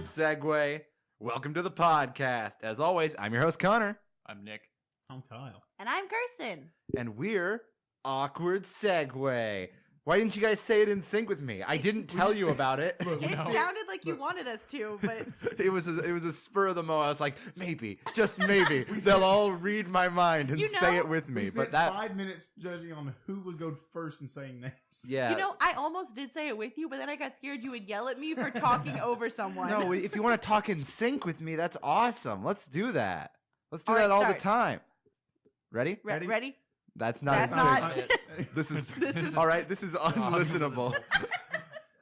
Awkward Segway. Welcome to the podcast. As always, I'm your host, Connor. I'm Nick. I'm Kyle. And I'm Kirsten. And we're Awkward Segway. Why didn't you guys say it in sync with me? I didn't tell you about it. It sounded like you wanted us to, but It was a spur of the moment. I was like, maybe, just maybe, they'll all read my mind and say it with me. We But spent that, 5 minutes judging on who would go first and saying names. yeah. you know, I almost did say it with you, but then I got scared you would yell at me for talking over someone. No, if you want to talk in sync with me, that's awesome. Let's do that. Let's do All that right, all start. the time. Ready? Ready? That's not. That's in not- sync. This is all right. This is unlistenable.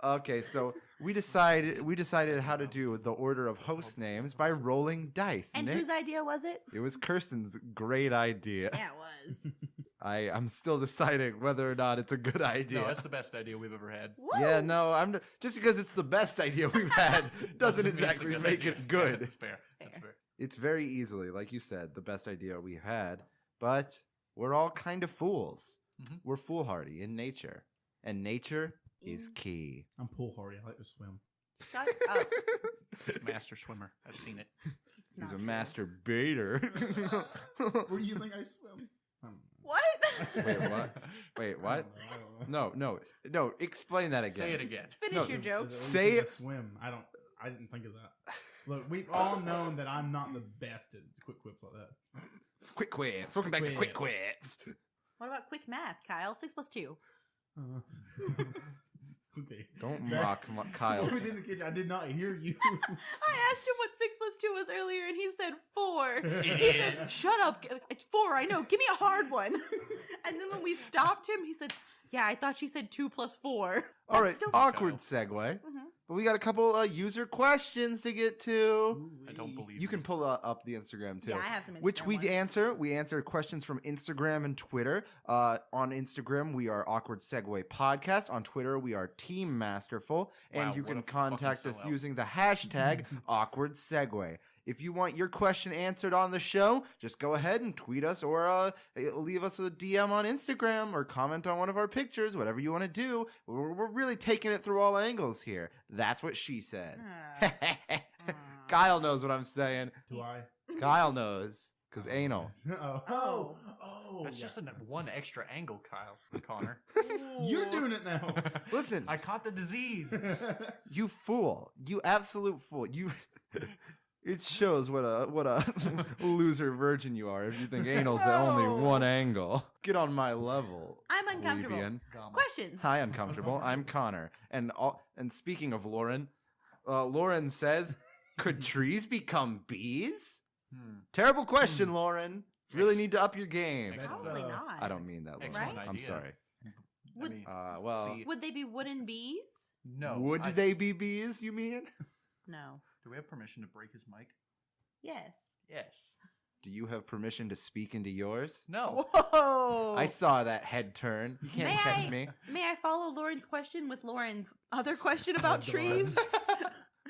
Okay, so we decided how to do the order of host names by rolling dice. And Nick, whose idea was it? it was Kirsten's great idea. Yeah, it was. I'm still deciding whether or not it's a good idea. No, that's the best idea we've ever had. Woo! Yeah, no, just because it's the best idea we've had doesn't mean it's a exactly good make idea. it good. That's fair. That's fair. fair. It's very easily, like you said, the best idea we had, but we're all kind of fools. Mhm. We're foolhardy in nature, and nature is key. I'm pool hardy. I like to swim. Shut up. Master swimmer. I've seen it. He's a Not true. master baiter. Where do you think I swim? I don't know. What? Wait, what? Wait, I what? don't know. No. Explain that again. Say it again. Finish No, your joke. Is it- Say I it- swim. I didn't think of that. Look, we've all known that I'm not the best at quick quips like that. Quick quits. Welcome back to Quick Quits. What about quick math, Kyle? 6 plus 2. Okay. Don't mock Kyle. Within the kitchen, I did not hear you. I asked him what 6 plus 2 was earlier, and he said 4. He Idiot. said, "Shut up! It's 4. I know. Give me a hard one." And then when we stopped him, he said, "Yeah, I thought she said 2 plus 4." All That's right, still- awkward segue. Mhm. But we got a couple user questions to get to. I don't believe You can pull up the Instagram too. Yeah, I have some Instagram Which we ones. answer. We answer questions from Instagram and Twitter. On Instagram, we are Awkward Segway Podcast. On Twitter, we are Team Masterful. And Wow, you what can a fucking contact us sellout. using the hashtag Awkward Segway. If you want your question answered on the show, just go ahead and tweet us or leave us a DM on Instagram or comment on one of our pictures, whatever you want to do. We're really taking it through all angles here. That's what she said. Kyle knows what I'm saying. Do I? Kyle knows, because anal. Oh. That's just one extra angle, Kyle. Connor. You're doing it now. Listen, I caught the disease. you fool. You absolute fool. You... It shows what a loser virgin you are if you think anal's the only one angle. Get on my level. I'm uncomfortable. plebeian. Questions. Hi, uncomfortable. I'm Connor. And speaking of Lauren, Lauren says, could trees become bees? Terrible question, Lauren. Really need to up your game. Excellent. Probably That's, not. I don't mean that, Lauren. Excellent Right? I'm idea. sorry. Would- I mean, Well, see, Would they be wooden bees? no. would they be bees, you mean? No. Do we have permission to break his mic? Yes. Yes. Do you have permission to speak into yours? No. Whoa. I saw that head turn. You can't May catch I- me. May I follow Lauren's question with Lauren's other question about God. trees?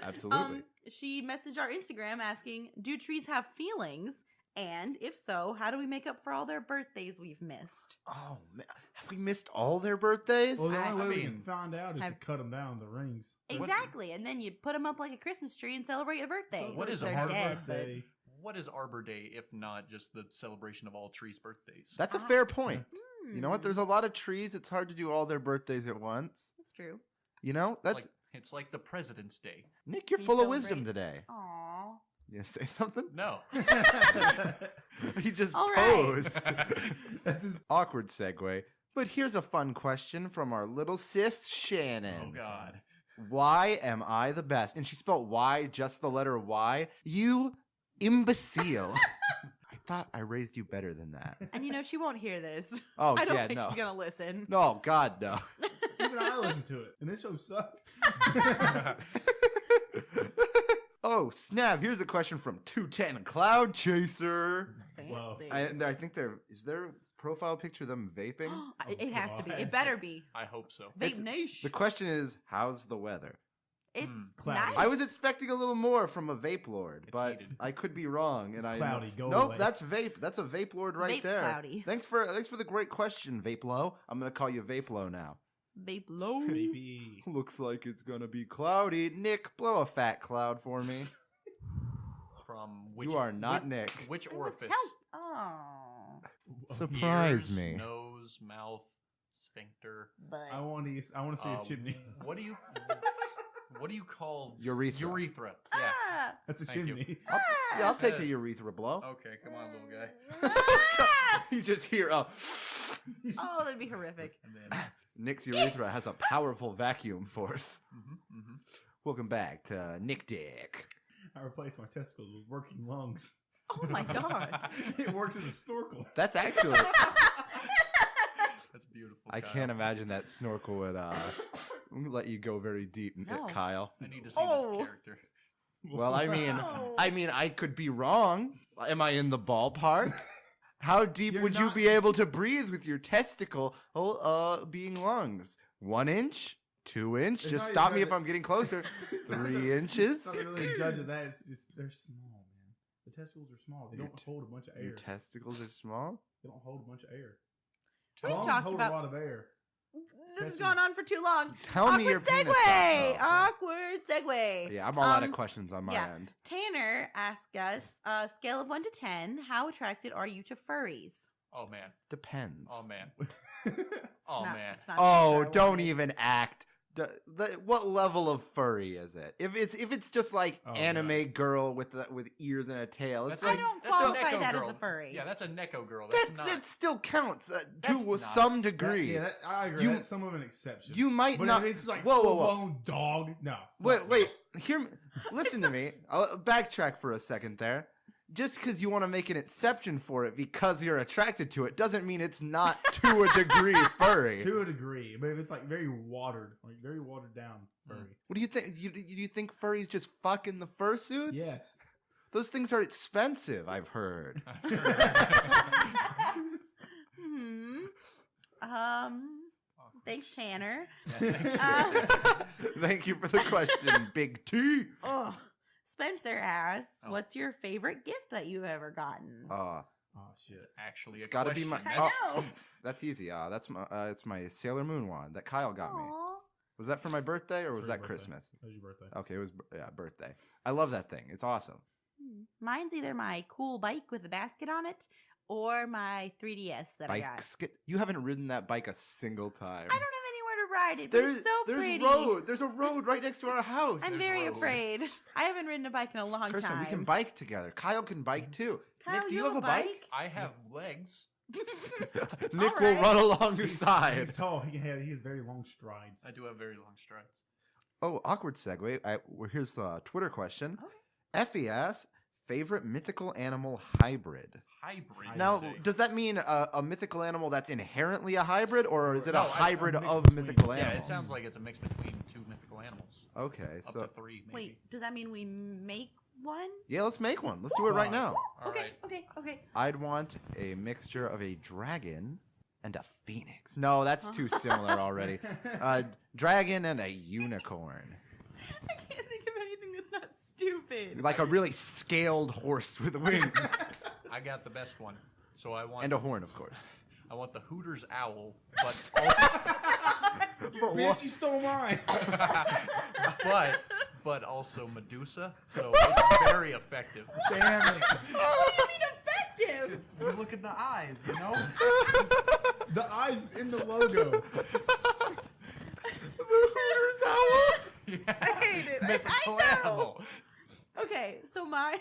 Absolutely. She messaged our Instagram asking, "Do trees have feelings? And if so, how do we make up for all their birthdays we've missed?" Oh, man. Have we missed all their birthdays? Well, the I only way we mean, can find out is to I've- cut them down, the rings. Exactly, and then you put them up like a Christmas tree and celebrate your birthday. So what is They're a Arbor dead, but- birthday? What is Arbor Day if not just the celebration of all trees' birthdays? That's a fair point. Hmm, You know what? There's a lot of trees. It's hard to do all their birthdays at once. That's true. You know? That's It's like the President's Day. Nick, you're You full of wisdom celebrate- today. Aw. You say something? No. He just All right. posed. That's his. Awkward segue. But here's a fun question from our little sis, Shannon. Oh God. Why am I the best? And she spelled Y, just the letter Y. You imbecile. I thought I raised you better than that. And you know, she won't hear this. Oh, I don't yeah, think no. she's going to listen. No, God, no. Even I listen to it, and this show sucks. Oh, snap. Here's a question from 210 Cloud Chaser. Whoa. Fancy. I think is there a profile picture of them vaping? It has to be. God. It better be. I hope so. Vape It's- Nation. The question is, how's the weather? It's Cloudy. nice. I was expecting a little more from a vape lord, It's but heated. I could be wrong. And It's I cloudy. Go nope, away. that's vape. That's a vape lord right Vape there. cloudy. Thanks for the great question, Vape Low. I'm gonna call you Vape Low now. Vape low. Maybe. Looks like it's gonna be cloudy. Nick, blow a fat cloud for me. From which You are not Nick. Which It was orifice? Oh. Surprise Ears, me. Nose, mouth, sphincter. But I want to say a chimney. What do you call Urethra. Urethra. Yeah. Ah! That's a Thank you. chimney. Yeah, I'll take a urethra blow. Okay, come on, little guy. Ah! You just hear a. Oh, that'd be horrific. And then, Nick's urethra has a powerful vacuum force. Welcome back to Nick Dick. I replaced my testicles with working lungs. Oh my god. It works as a snorkel. That's actually. that's beautiful. I Kyle. can't imagine that snorkel would let you go very deep, No. Kyle. I need to see Oh. this character. Well, I mean, Oh. I could be wrong. Am I in the ballpark? How deep You're would you not- be able to breathe with your testicle being lungs? 1 inch? 2 inch? It's Just not stop even me if that- I'm getting closer. It's not 3 the- inches? It's not really a judge of that. It's just they're small, man. The testicles are small. They Your don't hold a bunch of air. Your testicles are small? They don't hold a bunch of air. We've Lungs talked hold about- a lot of air. This has gone on for too long. Tell me your Awkward penis segue. size. Oh, okay. Awkward segue. Yeah, I'm all out of questions on my yeah. end. Tanner asked us, scale of 1 to 10, how attracted are you to furries? Oh man. Depends. Oh man. Oh Not- man. it's not Oh, the answer I don't wanted. even act. What level of furry is it? If it's just like Oh, anime girl with ears and a tail, it's That's I like don't that's a qualify Neko that girl. as a furry. Yeah, that's a Neko girl. That's not. that still counts That's to not- some degree. I agree. You- That's some of an exception. You might but not. if it's like whoa. full-blown dog, no. Wait, Fuck wait. Hear me. Listen to me. I'll backtrack for a second there. Just because you want to make an exception for it because you're attracted to it doesn't mean it's not to a degree furry. To a degree, but if it's like very watered down furry. What do you think? Do you think furries just fuck in the fursuits? Yes. Those things are expensive, I've heard. Thanks, Tanner. Thank you for the question, Big T. Oh, Spencer asks, Oh. "What's your favorite gift that you've ever gotten?" Oh shit. Actually, It's a gotta be question. my- That's- I know. That's easy. That's my it's my Sailor Moon wand that Kyle got me. Aw. Was that for my birthday or It's was for your that birthday. Christmas? That was your birthday. Okay, it was birthday. I love that thing. It's awesome. Mine's either my cool bike with a basket on it or my 3DS that I got. You haven't ridden that bike a single time. I don't have anywhere to ride it, but it's so pretty. There's a road right next to our house. I'm There's very road. afraid. I haven't ridden a bike in a long Kirsten, time. we can bike together. Kyle can bike too. Kyle, Nick, do you have a bike? I have legs. Nick All will right. run along the side. He's tall. He has very long strides. I do have very long strides. Oh, awkward segue. Here's the Twitter question. Okay. Effie asks, favorite mythical animal hybrid. Hybrid. Now, you say. does that mean a mythical animal that's inherently a hybrid, or is it No, a hybrid a mix of between- mythical Yeah, animals? it sounds like it's a mix between two mythical animals. Okay, Up so to three, maybe. Wait, does that mean we make one? yeah, let's make one. Let's do it right now. All Okay, right. okay. I'd want a mixture of a dragon and a phoenix. No, that's too similar already. Dragon and a unicorn. I can't think of anything that's not stupid. Like a really scaled horse with wings. I got the best one. So I want And a horn, of course. I want the Hooters owl, but also Bitch, you stole mine. but also Medusa. So it's very effective. Damn it. What do you mean effective? You look at the eyes, you know? The eyes in the logo. Hooters owl. I hate it. Mythical I know. animal. Okay, so mine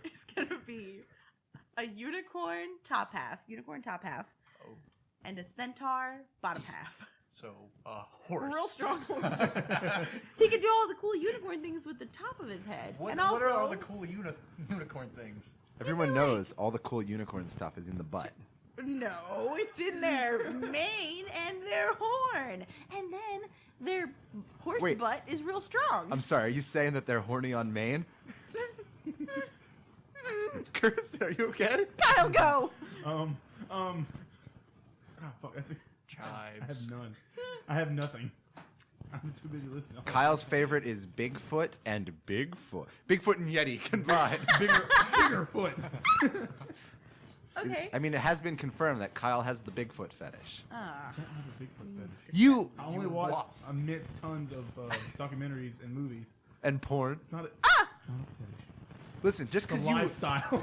is gonna be a unicorn top half, Oh. and a centaur bottom half. So horse. A real strong horse. He could do all the cool unicorn things with the top of his head, What, and also what are all the cool unicorn things? Everyone knows all the cool unicorn stuff is in the butt. no, it's in their mane and their horn, and then their horse Wait. butt is real strong. I'm sorry, are you saying that they're horny on Maine? Kirsten, are you okay? Kyle, go. Oh fuck. I have Chives. none. I have nothing. I'm too busy listening. Kyle's favorite is Bigfoot and Bigfoot. Bigfoot and Yeti combined. Bigger foot. Okay. I mean, it has been confirmed that Kyle has the Bigfoot fetish. Ah. I don't have a Bigfoot fetish. You I only watch amidst tons of documentaries and movies. and porn. It's not a fetish. Listen, just It's because a you lifestyle.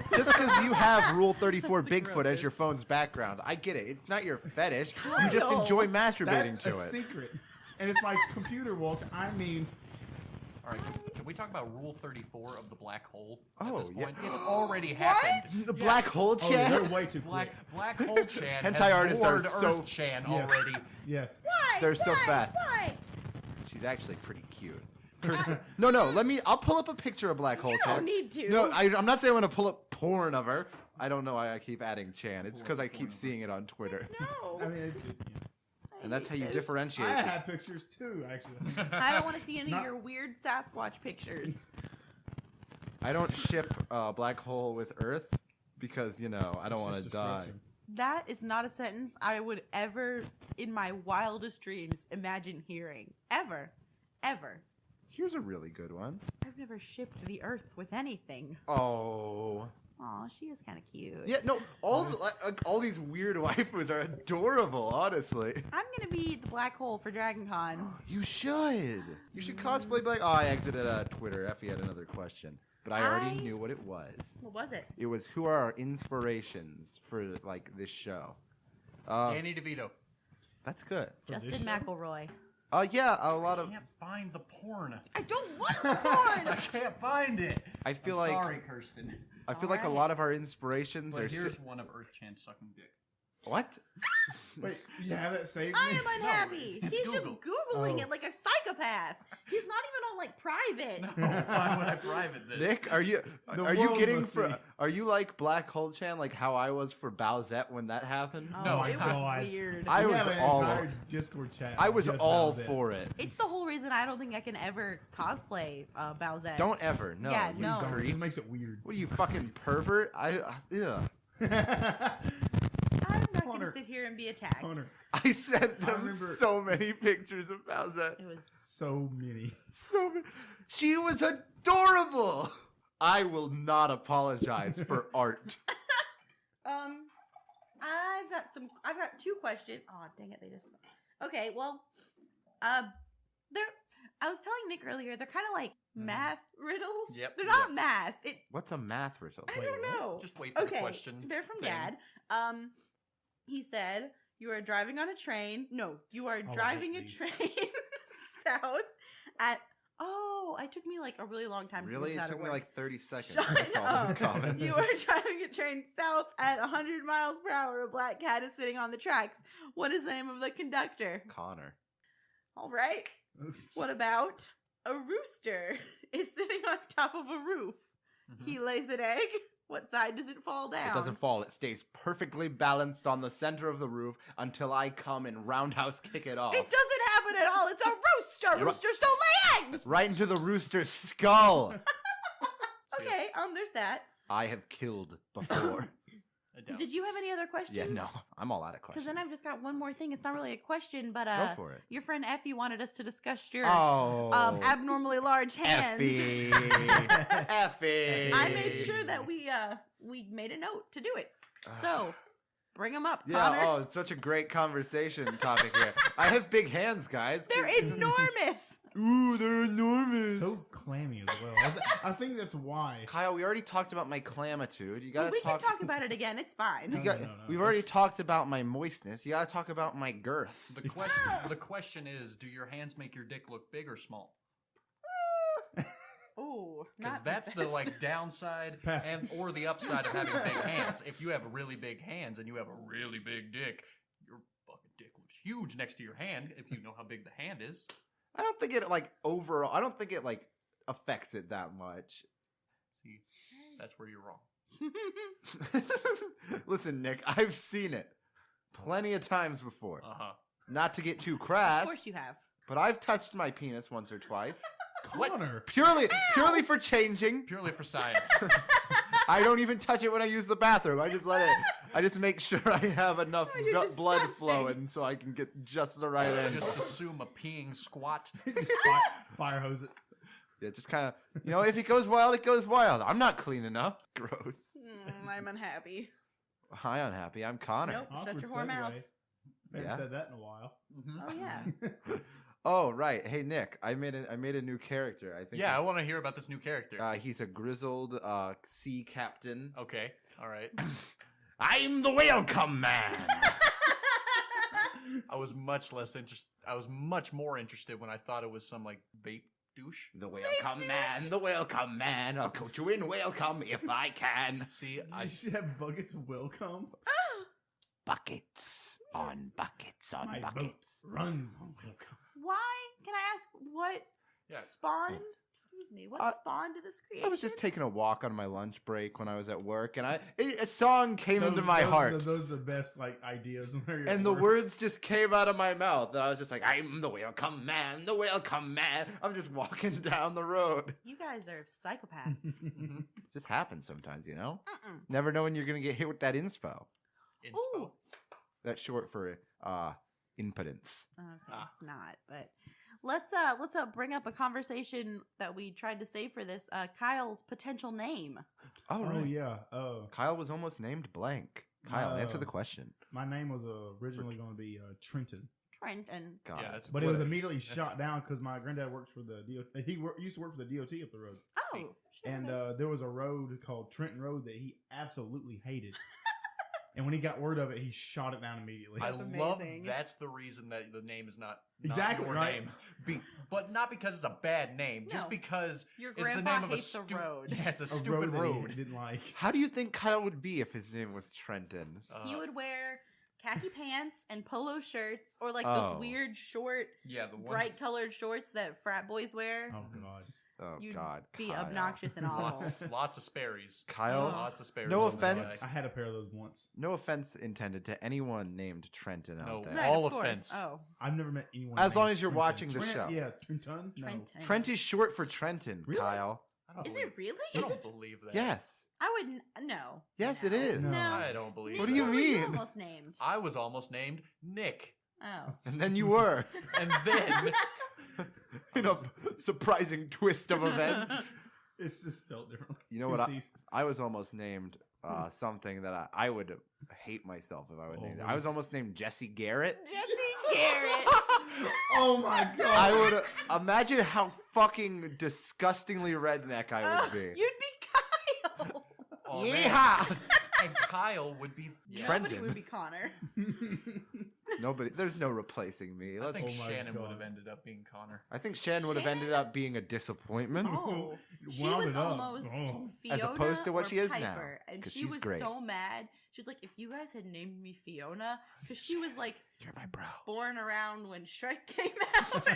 you have Rule 34 That's the Bigfoot as your grossest. phone's background, I get it. It's not your fetish. You just enjoy masturbating That's to a it. secret. And it's my computer watch. I mean, All right, can we talk about Rule 34 of the black hole at Oh, this yeah. point? It's already happened. The black hole oh, chat. they're way too quick. Black hole Chan Hentai has artists are bored so- Earth Chan Yes. already. Yes. Why? They're so Why? fat. Why? She's actually pretty cute. Kirsten, no, I'll pull up a picture of black hole You chat. don't need to. No, I'm not saying I'm gonna pull up porn of her. I don't know why I keep adding Chan. It's because I keep seeing it on Twitter, No. I mean, it's and that's how you hate differentiate. I have pictures too, actually. I don't want to see any Not- of your weird Sasquatch pictures. I don't ship black hole with Earth because I don't It's want just to die. destruction. That is not a sentence I would ever, in my wildest dreams, imagine hearing. Ever. Ever. Here's a really good one. I've never shipped the earth with anything. Oh. Aw, she is kind of cute. Yeah, no, all these weird waifus are adorable, honestly. I'm going to be the black hole for Dragon Con. You should. You should cosplay black. Oh, I exited Twitter. Effie had another question, but I already knew what it was. What was it? It was who are our inspirations for this show? Danny DeVito. That's good. Justin McElroy. Yeah, a lot of. I can't find the porn. I don't want the porn! I can't find it. I feel I'm like sorry, Kirsten. I feel like a lot of our inspirations But are. here's one of Earth Chan sucking dick. What? Wait, you have that saved? I me? am unhappy. it's He's just Google. Googling Oh. it like a psychopath. He's not even on private. Why would I private this? Nick, are you The getting world must see. are you like Black Hole Chan, like how I was for Bowsette when that happened? Oh, No, it my was God. weird. I We was have an all entire Discord chat. I was just all about that. for it. It's the whole reason I don't think I can ever cosplay Bowsette. Don't ever, no. Yeah, you no. Don't, it creep. just makes it weird. What are you, fucking pervert? Yeah. I'm not going Hunter. to sit here and be attacked. Hunter, I sent them remember- so many pictures of Bowsette. It was so many. So many. She was adorable. I will not apologize for art. I've got two questions. Oh, dang it, they just. Okay, well, they're. I was telling Nick earlier, they're kind of like math riddles. Yep, They're not yep. math. What's a math result? I don't know. Just wait for the Okay, question. they're from thing. Dad. He said you are driving on a train. No, you are I driving hate a these. train south at. Oh, it took me like a really long time. to Really? figure It this out took at me work. like 30 seconds. Shut I saw those up. comments. You are driving a train south at 100 miles per hour. A black cat is sitting on the tracks. What is the name of the conductor? Connor. All right. What about a rooster is sitting on top of a roof? He lays an egg. What side does it fall down? It doesn't fall. It stays perfectly balanced on the center of the roof until I come and roundhouse kick it off. It doesn't happen at all. It's a rooster. Roosters don't lay eggs. Right into the rooster's skull. Okay, there's that. I have killed before. I doubt. Did you have any other questions? Yeah, no. I'm all out of Because questions. then I've just got one more thing. It's not really a question, but Go for it. your friend Effie wanted us to discuss your Oh. abnormally large hands. Effie. Effie. I made sure that we made a note to do it. So bring them up, Yeah, Connor. oh, it's such a great conversation topic here. I have big hands, guys. They're enormous. Ooh, they're enormous. So clammy as well. I think that's why. Kyle, we already talked about my clamitude. You gotta We can talk. talk about it again. It's fine. You got, No. We've already talked about my moistness. You gotta talk about my girth. The question is, do your hands make your dick look big or small? Ooh, Because not that's the best. downside Pass. or the upside of having big hands. If you have really big hands and you have a really big dick, your fucking dick looks huge next to your hand if you know how big the hand is. I don't think it overall. I don't think it affects it that much. See, that's where you're wrong. Listen, Nick, I've seen it plenty of times before. Uh-huh. Not to get too crass, Of course you have. but I've touched my penis once or twice. Connor. Purely for changing. Purely for science. I don't even touch it when I use the bathroom. I just let it. I just make sure I have enough You're blood disgusting. flowing so I can get just the right end. Just assume a peeing squat. Just fire hose it. Yeah, just kind of, if it goes wild, it goes wild. I'm not clean enough. Gross. I'm unhappy. Hi, unhappy. I'm Connor. Nope. Shut Awkward your whore mouth. segue. I haven't Yeah. said that in a while. Oh yeah. Oh, right. Hey, Nick. I made a new character. I think. Yeah, I want to hear about this new character. He's a grizzled sea captain. Okay, all right. I'm the welcome man. I was much less interested. I was much more interested when I thought it was some like vape douche. The welcome man. The welcome man. I'll coach you in welcome if I can. See, I should have buckets will come. Buckets on buckets on My boat buckets. runs on will come. Why? Can I ask what Yeah. spawned? Excuse me. What spawned this creation? I was just taking a walk on my lunch break when I was at work, and a song came into my heart. Those are the best like ideas. And the words just came out of my mouth, and I was just like, I'm the welcome man, the welcome man. I'm just walking down the road. You guys are psychopaths. Mhm. It just happens sometimes, you know? Mm-mm. Never know when you're going to get hit with that inspo. Inspo. Ooh. That's short for impotence. Okay, it's not. But let's bring up a conversation that we tried to save for this. Kyle's potential name. Oh, Oh right. yeah. Kyle was almost named blank. Kyle, answer No. the question. My name was originally going to be Trenton, Trenton. God. Yeah, that's but it was what- immediately shot down because my granddad works for the DOT. He used to work for the DOT up the road, Oh, See. shit, and okay. there was a road called Trenton Road that he absolutely hated. And when he got word of it, he shot it down immediately. I That's love amazing. that's the reason that the name is not Exactly, your right? name. But not because it's a bad name, just No. because Your it's the grandpa name of a hates the stupid road. Yeah, it's a a stupid road road. that he didn't like. How do you think Kyle would be if his name was Trenton? He would wear khaki pants and polo shirts, or like Oh. those weird short, yeah, the ones, bright colored shorts that frat boys wear. Oh God. Oh, You'd God. be Kyle. obnoxious and awful. lots of Sperry's. Kyle, Lots of Sperry's. no on the offense. guy. I had a pair of those once. no offense intended to anyone named Trenton No. out there. Right, All of course. offense. Oh, I've never met anyone. As long named as you're Trenton. watching the Trent, show. Yes, Trenton. No. Trenton. Trent is short for Trenton, Really? Kyle. I don't Is believe, it really? I don't Is it? believe that. Yes. I would no. Yes, No. it is. No. I don't believe What do that. you were you mean? almost named? I was almost named Nick. Oh. And then you were. And then In a surprising twist of events. It's just spelled differently. You know Two what? C's. I was almost named something that I would hate myself if I would Oh, name it. what I was is- almost named Jesse Garrett. Jesse Garrett. Oh my God. I would imagine how fucking disgustingly redneck I would be. You'd be Kyle. oh, man. Yeehaw! And Kyle would be Trenton. Nobody would be Connor. Nobody, there's no replacing me. I Let's, think Oh my Shannon would God. have ended up being Connor. I think Shan would have ended up being a disappointment. Oh, she Wound was it up. almost Oh. Fiona As opposed to what or she is now, Piper, and 'cause she she's was great. so mad. She's like, if you guys had named me Fiona, because she was like You're my bro. born around when Shrek came out.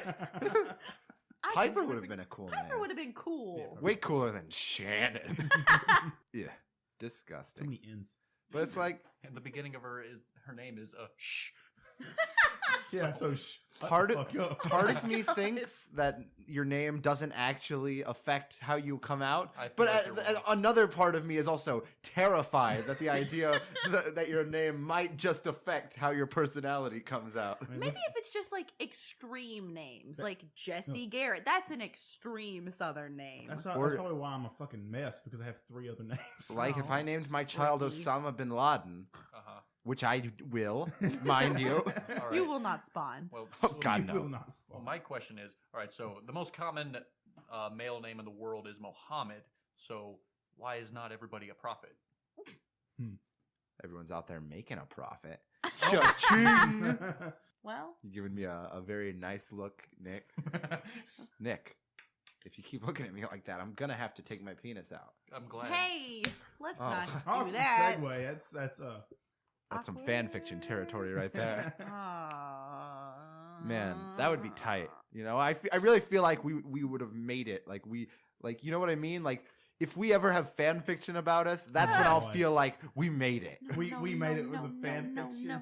I Piper think would have been a cool Piper name. would have been cool. Yeah. Way cooler than Shannon. Yeah, Too disgusting. many ends. But it's like And the beginning of her name is shh. Yeah, so shut Part the of- fuck up. part Oh of my me God. thinks that your name doesn't actually affect how you come out. I feel But like you're wrong. another part of me is also terrified that the idea that your name might just affect how your personality comes out. I mean, Maybe look- if it's just like extreme names, like Jesse Garrett, that's an extreme Southern name. that's Or- probably why I'm a fucking mess because I have 3 other names. Like if I named my child Rookie. Osama bin Laden, Uh-huh. which I will, mind you. All right. You will not spawn. Well, Oh, God, You no. will not well, spawn. my question is, all right, so the most common male name in the world is Mohammed. So why is not everybody a prophet? Everyone's out there making a profit. Cha-ching! Well, You're giving me a very nice look, Nick. Nick, if you keep looking at me like that, I'm gonna have to take my penis out. I'm glad. hey, let's Oh. not do Awkward that. segue. That's That's some fan fiction territory right there. Aw. Man, that would be tight. You know, I really feel like we would have made it. Like you know what I mean? Like if we ever have fan fiction about us, that's when I'll Boy. feel like we made it. No, We no, made no, it with no, the fan no, fiction. no.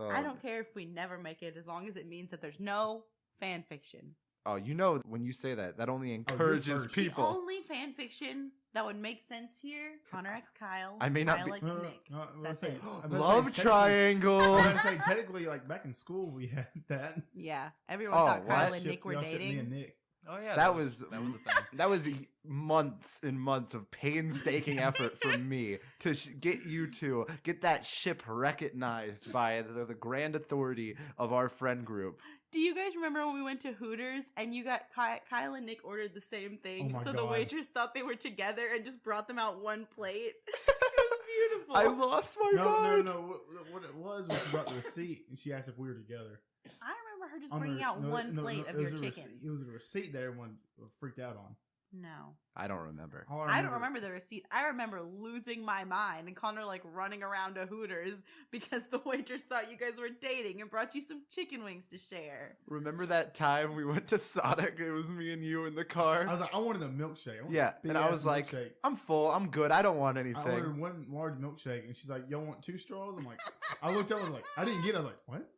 Oh. I don't care if we never make it, as long as it means that there's no fan fiction. Oh, you know, when you say that, that only you're encourages first. people. The only fan fiction that would make sense here: Connor X Kyle. I may not Kyle be- X Nick. That's it. Love triangle. I was gonna say technically, like back in school, we had that. Yeah, everyone Oh, thought Kyle what? and Nick were Y'all shipped me dating. and Nick. Oh yeah, That was a thing. that was months and months of painstaking effort from me to get you to get that ship recognized by the grand authority of our friend group. Do you guys remember when we went to Hooters and you got Kyle and Nick ordered the same thing? Oh my so the God. waitress thought they were together and just brought them out one plate. It was beautiful. I lost my mind. No. What it was she brought the receipt and she asked if we were together. I remember her just On bringing the- out no, one no, plate no, of it your was a chickens. It was a receipt that everyone freaked out on. No. I don't remember. All I don't remember the receipt. I remember losing my mind and Connor like running around to Hooters because the waitress thought you guys were dating and brought you some chicken wings to share. Remember that time we went to Sonic? It was me and you in the car. I was like, I wanted a milkshake. I wanted Yeah, a big and I ass was like, milkshake. I'm full. I'm good. I don't want I anything. ordered one large milkshake, and she's like, "Y'all want 2 straws?" I'm like, I looked up, I was like, I didn't get it. I was like, what?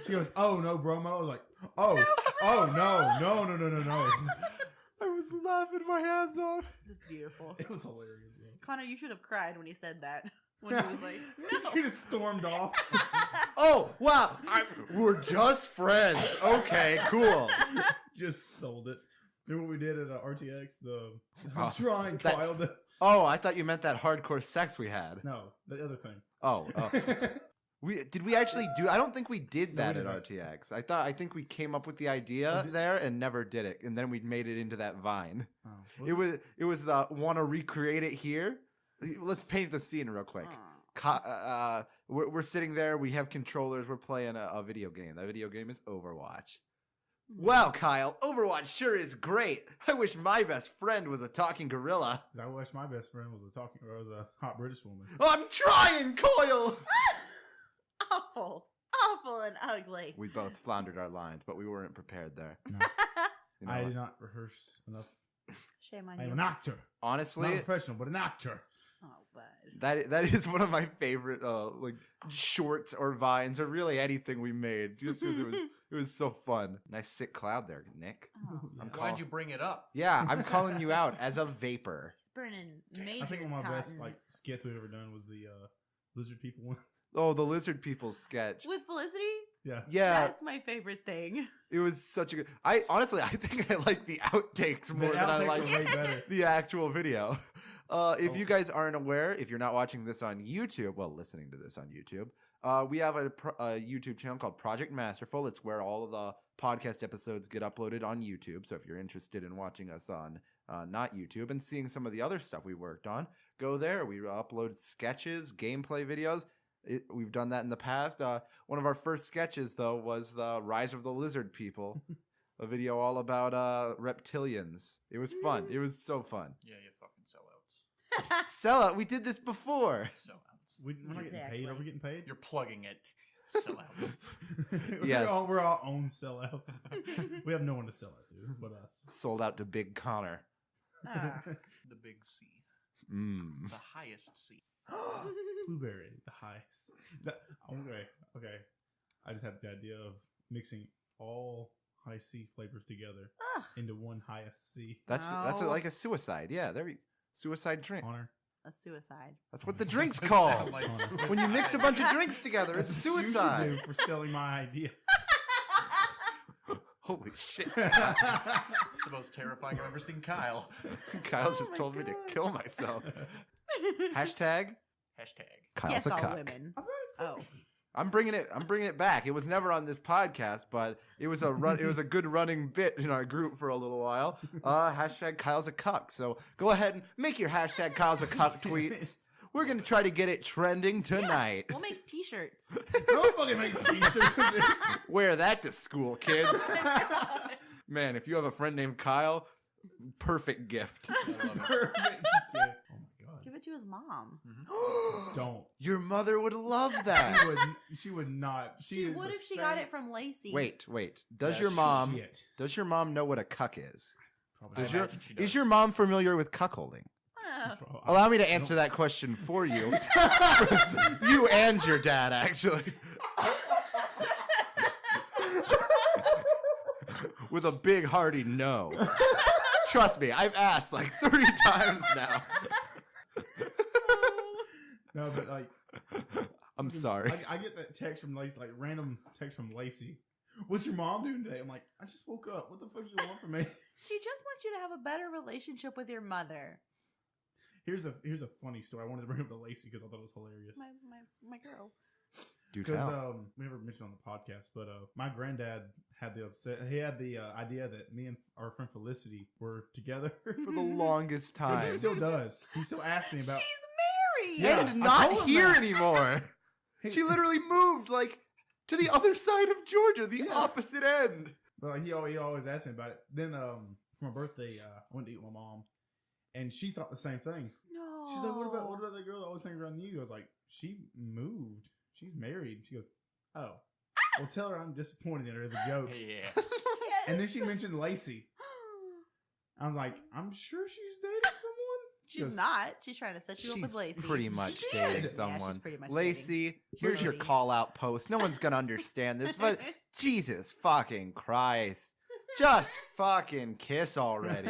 She goes, "Oh no, bromo." I was like, "Oh no." I was laughing my ass off. That's beautiful. It was hilarious. Though. Connor, you should have cried when he said that. When he was like, She no. just stormed off. Oh, wow. We're just friends. Okay, cool. Just sold it. Remember what we did at RTX? Oh, I'm trying, that- Kyle. Oh, I thought you meant that hardcore sex we had. No, the other thing. Oh. Did we actually do? I don't think we did No, that we at didn't. RTX. I think we came up with the idea there and never did it, and then we made it into that Vine. Oh, It was the want to recreate it here. Let's paint the scene real quick. We're sitting there. We have controllers. We're playing a video game. That video game is Overwatch. Wow, Kyle, Overwatch sure is great. I wish my best friend was a talking gorilla. I wish my best friend was a hot British woman. I'm trying, Coyle. Awful and ugly. We both floundered our lines, but we weren't prepared there. No. You know I what? did not rehearse enough. Shame on I am you. an actor. Honestly, Not a professional, but an actor. Oh, bud. that is one of my favorite like shorts or vines or really anything we made, just because it was so fun. Nice sick cloud there, Nick. Oh. I'm Why'd you bring it up? Yeah, I'm calling you out as a vapor. He's burning major I think one of my cotton. best skits we've ever done was the lizard people one. Oh, the lizard people sketch. With Felicity? Yeah. Yeah, That's my favorite thing. it was such a good. I think I like the outtakes more than I outtakes like are way better. the actual video. If you guys aren't aware, if you're not watching this on YouTube, well, listening to this on YouTube, we have a YouTube channel called Project Masterful. It's where all of the podcast episodes get uploaded on YouTube. So if you're interested in watching us on not YouTube and seeing some of the other stuff we worked on, go there. We upload sketches, gameplay videos. We've done that in the past. One of our first sketches, though, was the Rise of the Lizard People, a video all about reptilians. It was fun. It was so fun. Yeah, you fucking sellouts. Sellout, we did this before. Sellouts. We're not getting paid. Are we getting paid? You're plugging it. Sellouts. Yes. We're our own sellouts. We have no one to sell it to but us. Sold out to Big Connor. Ah. The big C. Mm. The highest C. Blueberry, the highest. Okay. I just had the idea of mixing all high C flavors together Ugh. into one highest C. That's No. like a suicide. Yeah, suicide drink. Honor. A suicide. That's what the drink's Sound called. like When you mix a bunch of drinks together, it's That's what you should suicide. do for stealing my idea. Holy shit. It's the most terrifying I've ever seen Kyle. Kyle just Oh my told me to God. kill myself. Hashtag Hashtag. Kyle's yes, a all cuck. women. I'm Oh. I'm bringing it back. It was never on this podcast, but it was a good running bit in our group for a little while. Hashtag Kyle's a cuck. So go ahead and make your hashtag Kyle's a cuck tweets. We're gonna try to get it trending tonight. We'll make t-shirts. Don't fucking make t-shirts of this. Wear that to school, kids. Man, if you have a friend named Kyle, perfect gift. I love it. Perfect. Oh my god. Give it to his mom. Don't. Your mother would love that. She would not. She is would a if she got saint. it from Lacey. Wait. Does Yeah, your mom shit. know what a cuck is? Probably Does I your imagine she is does. your mom familiar with cuckolding? Bro, Allow me to answer that question for you. You and your dad, actually. With a big hearty no. Trust me, I've asked like 3 times now. No, but like, I'm sorry. I get that text from Lacey, like random text from Lacey. What's your mom doing today? I'm like, I just woke up. What the fuck you want from me? She just wants you to have a better relationship with your mother. Here's a funny story. I wanted to bring up to Lacey because I thought it was hilarious. My girl. Do Because tell. we never mentioned on the podcast, but my granddad had the idea that me and our friend Felicity were together For the longest He time. still does. He still asks me about. She's married. Yeah, And I not told him here that. anymore. He- She literally moved like to the other side of Georgia, the Yeah. opposite end. But he always asks me about it. Then for my birthday, I went to eat with my mom, and she thought the same thing. No. She's like, "What about that girl that always hangs around you?" I was like, "She moved. She's married." She goes, "Oh, well, tell her I'm disappointed in her as a joke." Yeah. And then she mentioned Lacey. I was like, "I'm sure she's dating someone." She She's goes, not. She's trying to set you up She's with Lacey. pretty much She dating did. someone. Yeah, she's pretty much Lacey, here's your Literally. call out post. No one's gonna understand this, but Jesus fucking Christ. Just fucking kiss already.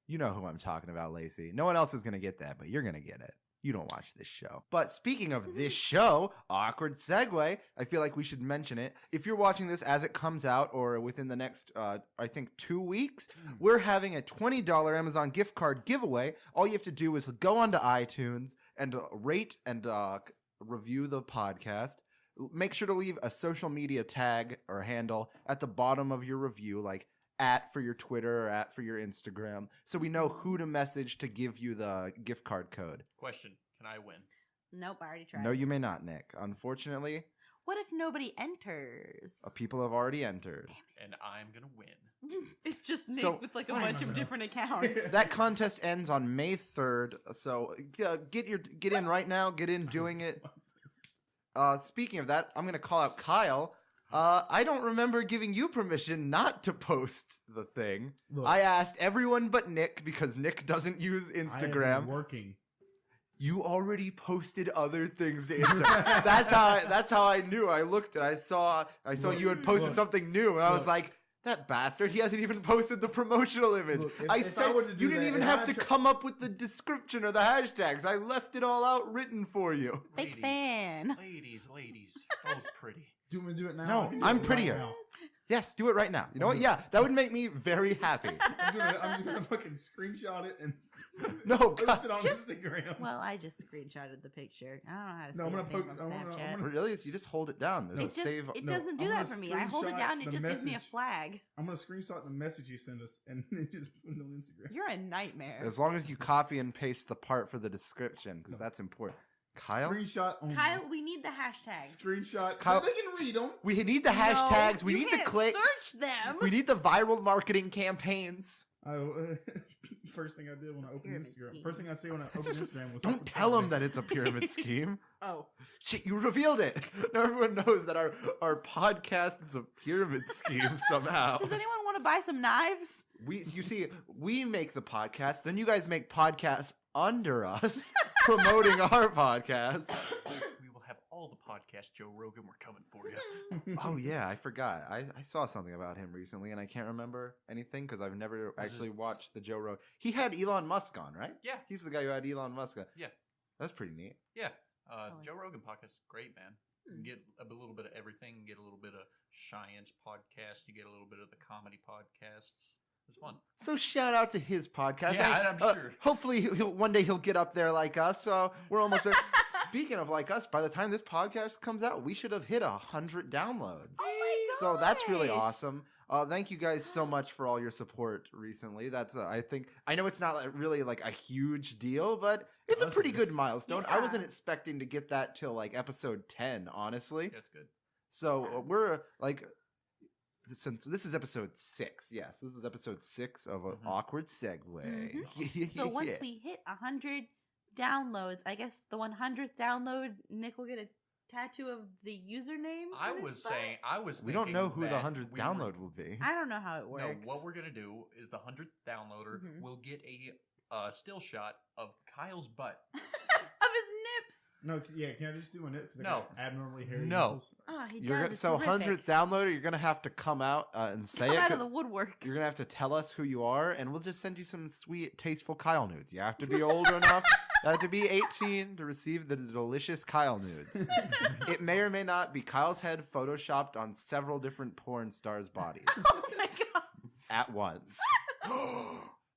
You know who I'm talking about, Lacey. No one else is gonna get that, but you're gonna get it. You don't watch this show. But speaking of this show, Awkward Segway, I feel like we should mention it. If you're watching this as it comes out or within the next, I think, 2 weeks, we're having a $20 Amazon gift card giveaway. All you have to do is go onto iTunes and rate and review the podcast. Make sure to leave a social media tag or handle at the bottom of your review, like @ for your Twitter or @ for your Instagram, so we know who to message to give you the gift card code. Question: can I win? Nope, I already tried. No, you may not, Nick. Unfortunately, What if nobody enters? people have already entered. And I'm gonna win. It's just Nick So- with like a I bunch don't of know. different accounts. That contest ends on May 3rd, so get in right now. Get in doing it. Speaking of that, I'm going to call out Kyle. I don't remember giving you permission not to post the thing. Look, I asked everyone but Nick because Nick doesn't use I have been Instagram. working. You already posted other things to Instagram. that's how I knew. I looked and I saw Look, you had posted look, something new, and I was look. like, that bastard, he hasn't even posted the promotional image. Look, if I I said were to do you didn't that, even if have I to tr- come up with the description or the hashtags. I left it all out written for you. Fake Ladies. fan. Ladies, both pretty. Do you want me to do it now? No, I can do I'm it right prettier. now. Yes, do it right now. You know what? Yeah, that would make me very happy. I'm just gonna fucking screenshot it and No, post it on Just- Instagram. Well, I just screenshotted the picture. I don't know how to No, I'm save gonna things post- on I'm Snapchat. gonna- really? You just hold it down. There's No. a It just save. it No, doesn't do I'm that gonna for me. I hold it screenshot down. It the just gives me a message. flag. I'm gonna screenshot the message you send us and then just put it on Instagram. You're a nightmare. As long as you copy and paste the part for the description, because that's important. Kyle? Screenshot only. Kyle, we need the hashtags. Screenshot. Kyle- They can read them. We need the No, hashtags. We you need the can't clicks. Search them. We need the viral marketing campaigns. First thing I did when I opened Pyramid Instagram. scheme. First thing I see when I opened Instagram was. Don't tell them that it's a pyramid scheme. Oh, Shit, you revealed it. Now everyone knows that our podcast is a pyramid scheme somehow. does anyone want to buy some knives? You see, we make the podcast, then you guys make podcasts under us, promoting our podcast. We will have all the podcasts, Joe Rogan. We're coming for you. Oh yeah, I forgot. I saw something about him recently, and I can't remember anything because I've never actually watched the Joe Rogan. He had Elon Musk on, right? Yeah, He's the guy who had Elon Musk on. Yeah. That's pretty neat. yeah. Oh. Joe Rogan podcast, great man. You can get a little bit of everything. You get a little bit of science podcast. You get a little bit of the comedy podcasts. It was fun. So shout out to his podcast. Yeah, I'm sure. Hopefully, one day he'll get up there like us. So we're almost there. Speaking of like us, by the time this podcast comes out, we should have hit 100 downloads. Oh my So that's really gosh. awesome. Thank you guys so much for all your support recently. That's I know it's not really like a huge deal, but it's a Us, pretty it good is. milestone. I Yeah. wasn't expecting to get that till like episode 10, honestly. Yeah, it's good. So we're like, since this is episode 6, yes, this is episode 6 of an Mhm. awkward segue. So once Yeah. we hit 100 downloads, I guess the 100th download, Nick will get a tattoo of the username. I on his was butt? saying, we don't know thinking who the that 100th we were- download will be. I don't know how it No, works. what we're gonna do is the 100th downloader Mhm. will get a still shot of Kyle's butt. of his nips. No, yeah, can I just do a nip? 'Cause I No. got abnormally hairy No. nipples. Oh, he You're does. gonna, It's so horrific. 100th downloader, you're gonna have to come out and say Come it. out of the woodwork. You're gonna have to tell us who you are, and we'll just send you some sweet, tasteful Kyle nudes. You have to be old enough You have to be 18 to receive the delicious Kyle nudes. It may or may not be Kyle's head photoshopped on several different porn stars' bodies Oh my god. at once.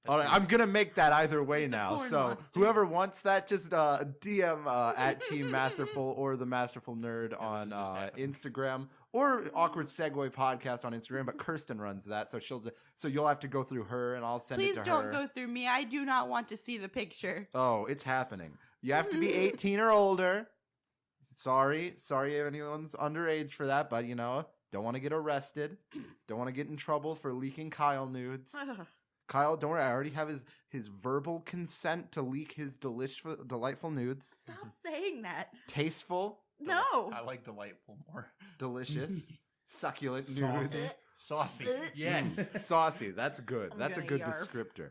All right, I'm gonna make that either way It's a now. porn So monster. whoever wants that, just DM at Team Masterful or the Masterful Nerd this on is just happening. Instagram or Awkward Segway podcast on Instagram. But Kirsten runs that, so so you'll have to go through her, and I'll send Please it to don't her. go through me. I do not want to see the picture. Oh, it's happening. You have to be 18 or older. Sorry if anyone's underage for that, but don't want to get arrested. Don't want to get in trouble for leaking Kyle nudes. Kyle, don't worry, I already have his verbal consent to leak his delightful nudes. Stop saying that. Tasteful, No. I like delightful more. delicious, succulent Saucy. nudes. Saucy. Yes. Saucy, that's good. I'm That's a gonna good yarf. descriptor.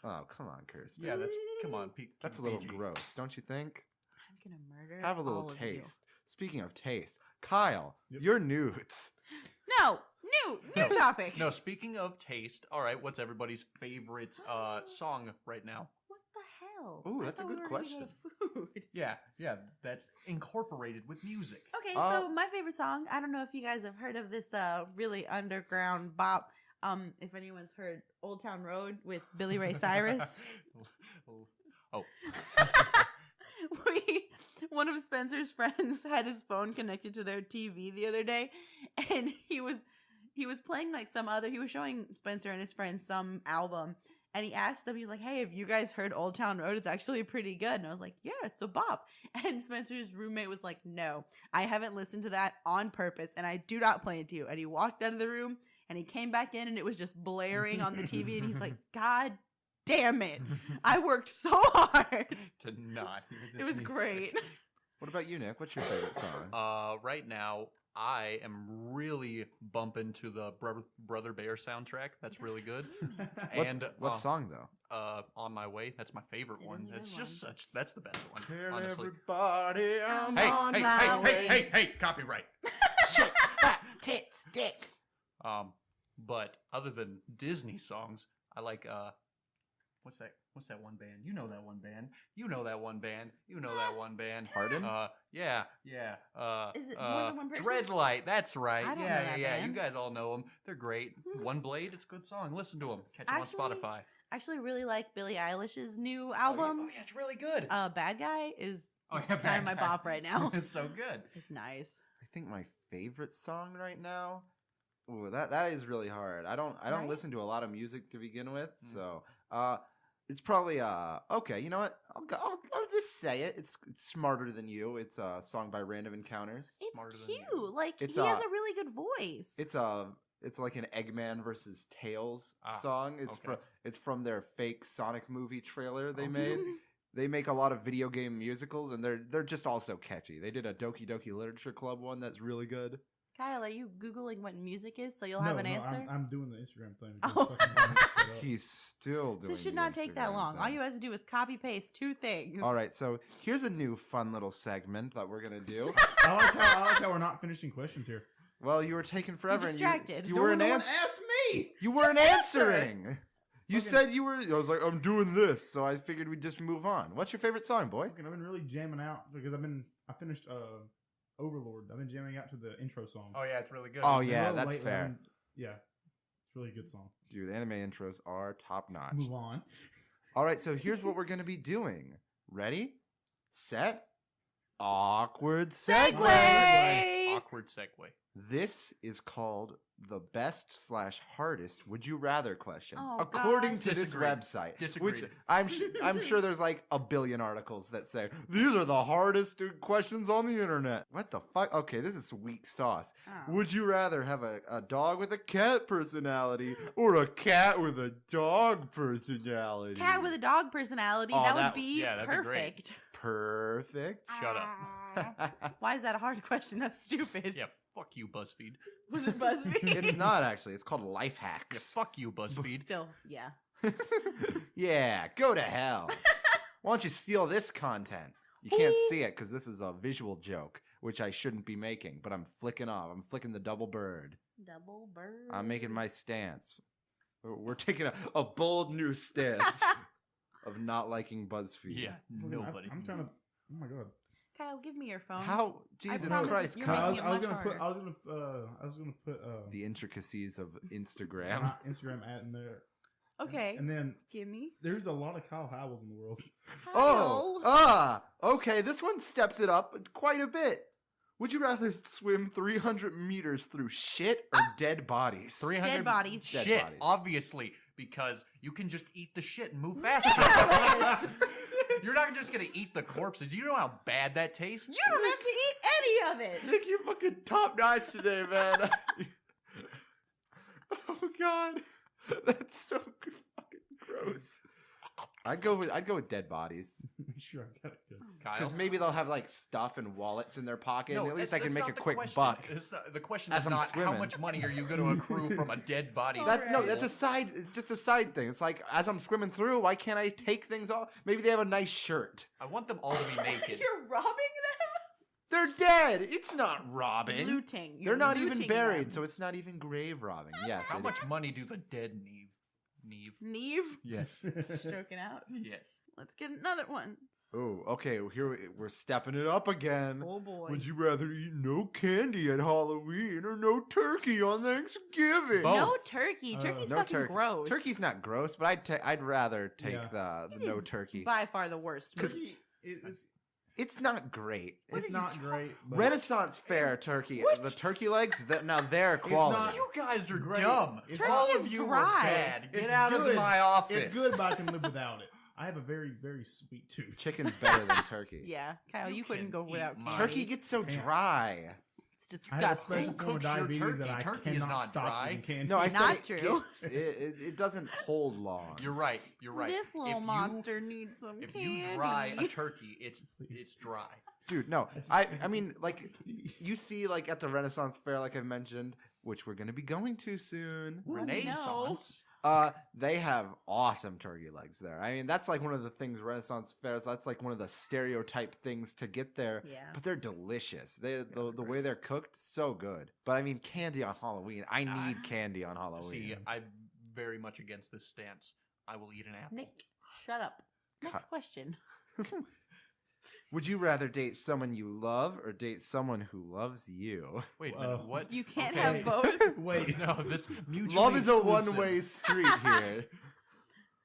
Oh, come on, Kirsten. Yeah, come on, That's a keep little PG. gross, don't you think? I'm gonna murder. Have a little all of you. taste. Speaking of taste, Kyle, Yep. your nudes. No. New topic. No, speaking of taste, all right, what's everybody's favorite song right now? What the hell? Ooh, I that's a thought good we were gonna go to food. Yeah, that's incorporated with music. Okay, Uh, so my favorite song. I don't know if you guys have heard of this really underground bop. If anyone's heard "Old Town Road" with Billy Ray Cyrus. Oh. One of Spencer's friends had his phone connected to their TV the other day, and he was playing like he was showing Spencer and his friends some album, and he asked them, he was like, "Hey, have you guys heard Old Town Road? It's actually pretty good." And I was like, "Yeah, it's a bop." And Spencer's roommate was like, "No, I haven't listened to that on purpose, and I do not play it to you." And he walked out of the room, and he came back in, and it was just blaring on the TV, and he's like, "God damn it. I worked so hard." To not hear this It was music. great. What about you, Nick? What's your favorite song? Right now, I am really bumping to the Brother Bear soundtrack. That's really good. And What song though? On My Way. That's my favorite It one. is a good That's just one. that's the best one. Tell Honestly. everybody I'm Hey, on hey, my hey, way. hey, hey, hey, copyright. Shit, fat, tits, dick. But other than Disney songs, I like what's that one band? You know that one band. You know that one band. You know that one band. Pardon? Yeah. Is it more than one person? Dreadlight, that's right. I don't know yeah, that yeah. You band. guys all know them. They're great. One Blade, it's a good song. Listen to them. Catch them Actually, on Spotify. I actually really like Billie Eilish's new Oh, album. yeah, it's really good. Bad Guy is oh yeah, kind of my bop right now. It's so good. It's nice. I think my favorite song right now. Ooh, that is really hard. I don't Right? listen to a lot of music to begin with, Mm. so it's probably okay. You know what? I'll just say it. It's Smarter Than You. It's a song by Random Encounters. Smarter It's than cute. you. Like It's, he has a really good voice. It's like an Eggman versus Tails Ah, song. okay. It's from their fake Sonic movie trailer they Oh. made. They make a lot of video game musicals, and they're just all so catchy. They did a Doki Doki Literature Club one that's really good. Kyle, are you Googling what music is so you'll have an answer? I'm doing the Instagram thing. Oh. Fucking tell me to shut up. He's still doing. This should the not take that Instagram long. All thing. you have to do is copy paste 2 things. All right, so here's a new fun little segment that we're gonna do. I like how we're not finishing questions here. Well, you were taking forever, and distracted. you No weren't one answering. asked me. You weren't answer it. answering. You Fucking- said you were. I was like, I'm doing this, so I figured we'd just move on. What's your favorite song, boy? Fucking, I've been really jamming out because I finished Overlord. I've been jamming out to the intro song. Oh yeah, it's really good. Oh isn't it? yeah, Well, that's lately, fair. yeah, it's a really good song. Dude, anime intros are top notch. Move on. All right, so here's what we're gonna be doing. Ready, set, awkward segue. Segway! Awkward segue. This is called the best/hardest would you rather questions, Oh, according God. to this Disagreed. website. Disagreed. Which I'm sure there's like a billion articles that say these are the hardest questions on the internet. What the fuck? Okay, this is weak sauce. Oh. Would you rather have a dog with a cat personality or a cat with a dog personality? Cat with a dog personality. Oh, that that- would be yeah, that'd be great. perfect. Perfect. Shut up. Why is that a hard question? That's stupid. Yeah, fuck you, BuzzFeed. Was it BuzzFeed? It's not actually. It's called life Yeah, hacks. fuck you, BuzzFeed. Still, yeah. Yeah, go to hell. Why don't you steal this content? You can't see it because this is a visual joke, which I shouldn't be making, but I'm flicking off. I'm flicking the double bird. Double bird. I'm making my stance. We're taking a bold new stance. of not liking BuzzFeed. Yeah, nobody. I'm trying to. Oh my god. Kyle, give me your phone. How? Jesus promise Christ, you're Kyle. making it I was much gonna put. harder. I was gonna put. The intricacies of Instagram. Instagram ad in there. Okay, And then give me. there's a lot of Kyle Howells in the world. Kyle. Okay. This one steps it up quite a bit. Would you rather swim 300 meters through shit or dead bodies? 300 Dead bodies. Shit, Dead bodies. Obviously, because you can just eat the shit and move faster. Yes. You're not just gonna eat the corpses. Do you know how bad that tastes? You don't have to eat any of it. Nick, you're fucking top notch today, man. Oh god, that's so fucking gross. I'd go with dead bodies Sure, I got it. Kyle? because maybe they'll have like stuff and wallets in their pocket. No, and at least that's- I can that's make a not the quick question. buck. The question As is I'm not how swimming. much money are you going to accrue from a dead body. That's a side. It's just a side thing. It's like as I'm swimming through, why can't I take things off? Maybe they have a nice shirt. I want them all to be naked. You're robbing They're dead. It's not them. robbing. Looting. They're You're not even looting buried, them. so it's not even grave robbing. Yes. How it much is. money do the dead need? Neve Yes. stroking out. Yes. Let's get another one. Oh, okay. We're stepping it up again. Oh boy. Would you rather eat no candy at Halloween or no turkey on Thanksgiving? Both. No turkey. Turkey's No fucking turkey. gross. Turkey's not gross, but I'd rather take Yeah. the It no is turkey. By far the worst. 'Cause- meat. It's not great. It's not great. But Renaissance Fair turkey. What? The turkey legs. Now they're quality. not- You guys are Great. dumb. It's All Turkey of is you dry. are bad. Get It's out good. of my office. It's good, but I can live without it. I have a very, very sweet tooth. Chicken's better than turkey. Yeah, Kyle, You you couldn't can go eat without mine. candy. Turkey gets so Yeah. dry. It's I have a disgusting. special form of Cooks your diabetes that turkey. I Turkey is cannot not stop dry. eating candy. No, I said Not it true. gets- it doesn't hold long. You're right. You're right. This little If you- monster needs some If candy. you dry a turkey, it's Please. dry. Dude, no. That's I just- mean, like, you see, like, at the Renaissance Fair, like I've mentioned, which we're going to be going to soon. Ooh, Renaissance. They have awesome turkey legs there. I mean, that's like one of the things Renaissance Fairs. That's like one of the stereotype things to get there. Yeah. But they're delicious. The way they're cooked, so good. But I mean, candy on Halloween. I need candy on Halloween. See, I'm very much against this stance. I will eat an apple. Nick, shut up. Next question. Would you rather date someone you love or date someone who loves you? Wait a minute. What? You can't Okay. have both. Wait. No, that's mutually Love is a exclusive. one-way street here.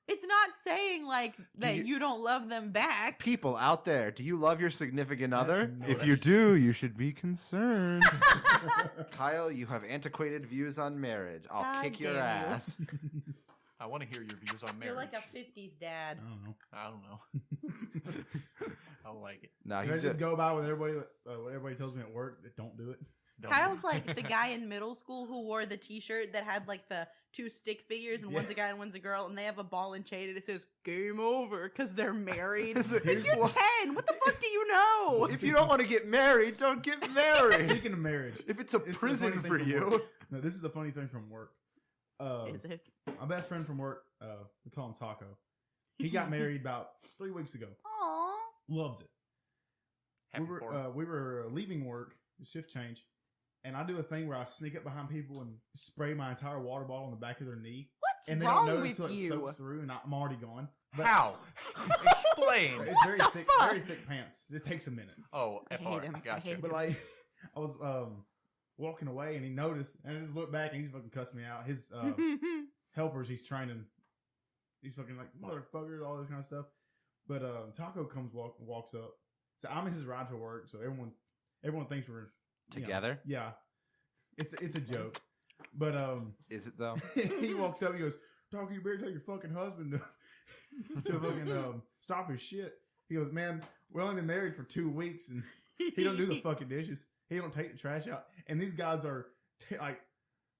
It's not saying like that you- you don't love them back. People out there, do you love your significant That's other? no- If you do, you should be concerned. Kyle, you have antiquated views on marriage. I'll God kick your damn you. ass. I want to hear your views on You're marriage. like a 50s dad. I don't know. I don't know. I like it. No, Can I just go by with everybody? What everybody tells me at work that don't do it. Don't Kyle's like the guy in middle school who wore the T-shirt that had like the two stick figures and Yeah. one's a guy and one's a girl, and they have a ball and chain and it says "Game Over" because they're married. Here's Like, you're what- 10. What the fuck do you know? If you don't want to get married, don't get married. Speaking of marriage, If it's a this is prison funny thing for from you. work. No, this is a funny thing from work. Is it? My best friend from work, we call him Taco. He got married about 3 weeks ago. Aww. Loves it. Happy for him. We were leaving work, shift change, and I do a thing where I sneak up behind people and spray my entire water bottle on the back of their knee, What's and they wrong don't notice with till it you? soaks through, and I'm already gone. But How? Explain. It's very What the thick, fuck? very thick pants. It takes a minute. Oh, I FR. hate him. I Gotcha. hate But like, I was walking away, and he noticed, and I just looked back, and he's fucking cussed me out. His helpers, he's training. He's fucking like motherfuckers, all this kind of stuff. But Taco walks up. So I'm in his ride for work. So everyone thinks we're Together? Yeah, it's a joke. But Is it though? he walks up. He goes, "Taco, you better tell your fucking husband to fucking stop his shit." He goes, "Man, we only been married for 2 weeks, and he don't do the fucking dishes. He don't take the trash out." And these guys are like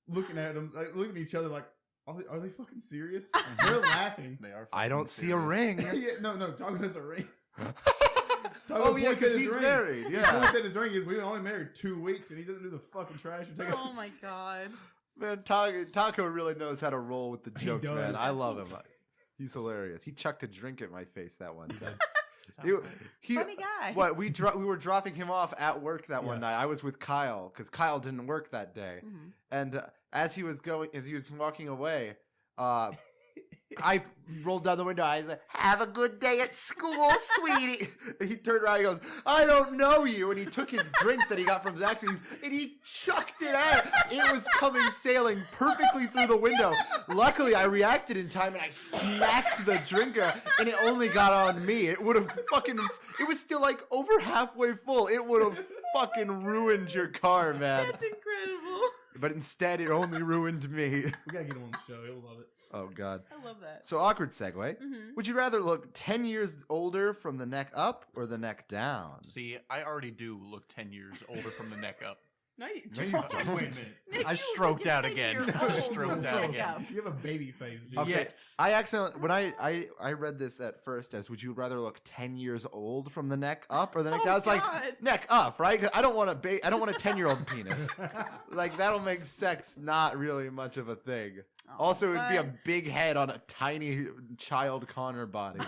looking at him, like looking at each other, like, "Are they fucking serious?" They're laughing. They are. I don't see a serious. ring. Yeah, no, Taco has a ring. Oh yeah, points because at his he's ring. married. He Yeah, points at his ring. Is we only married 2 weeks, and he doesn't do the fucking trash or take out. Oh my god. man. Taco really knows how to roll with the He jokes, man. does. I love him. He's hilarious. He chucked a drink at my face that one time. Sounds He- like- he- Funny guy. What we were dropping him off at work that one Yeah. night. I was with Kyle because Kyle didn't work that day, Mhm. and as he was walking away, I rolled down the window. I was like, "Have a good day at school, sweetie." And he turned around and goes, "I don't know you." And he took his drink that he got from Zaxby's and he chucked it out. It was coming sailing perfectly through the window. Luckily, I reacted in time and I smacked the drinker and it only got on me. It would have it was still like over halfway full. It would have fucking ruined your car, man. That's incredible. But instead, it only ruined me. We gotta get him on the show. He'll love it. Oh, God. I love that. So, awkward segue. Mm-hmm. Would you rather look 10 years older from the neck up or the neck down? See, I already do look 10 years older from the neck up. No, you No, you don't. don't. Wait a minute. Nick, I you stroked look out like again. you're I old. stroked out again. You have a baby face, dude. Okay. Yes. I accidentally, when I read this at first as, would you rather look 10 years old from the neck up or the neck Oh, down? It's like, God. neck up, right? 'Cause I don't want a 10-year-old penis. Like, that'll make sex not really much of a thing. Oh, Also, it would be a but- big head on a tiny child Connor body.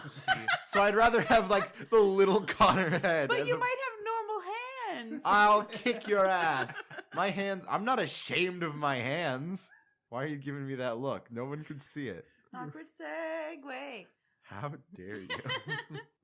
So I'd rather have, like, the little Connor head. But as you a- might have normal hands. I'll kick your ass. My hands, I'm not ashamed of my hands. Why are you giving me that look? No one can see it. Awkward segue. How dare you?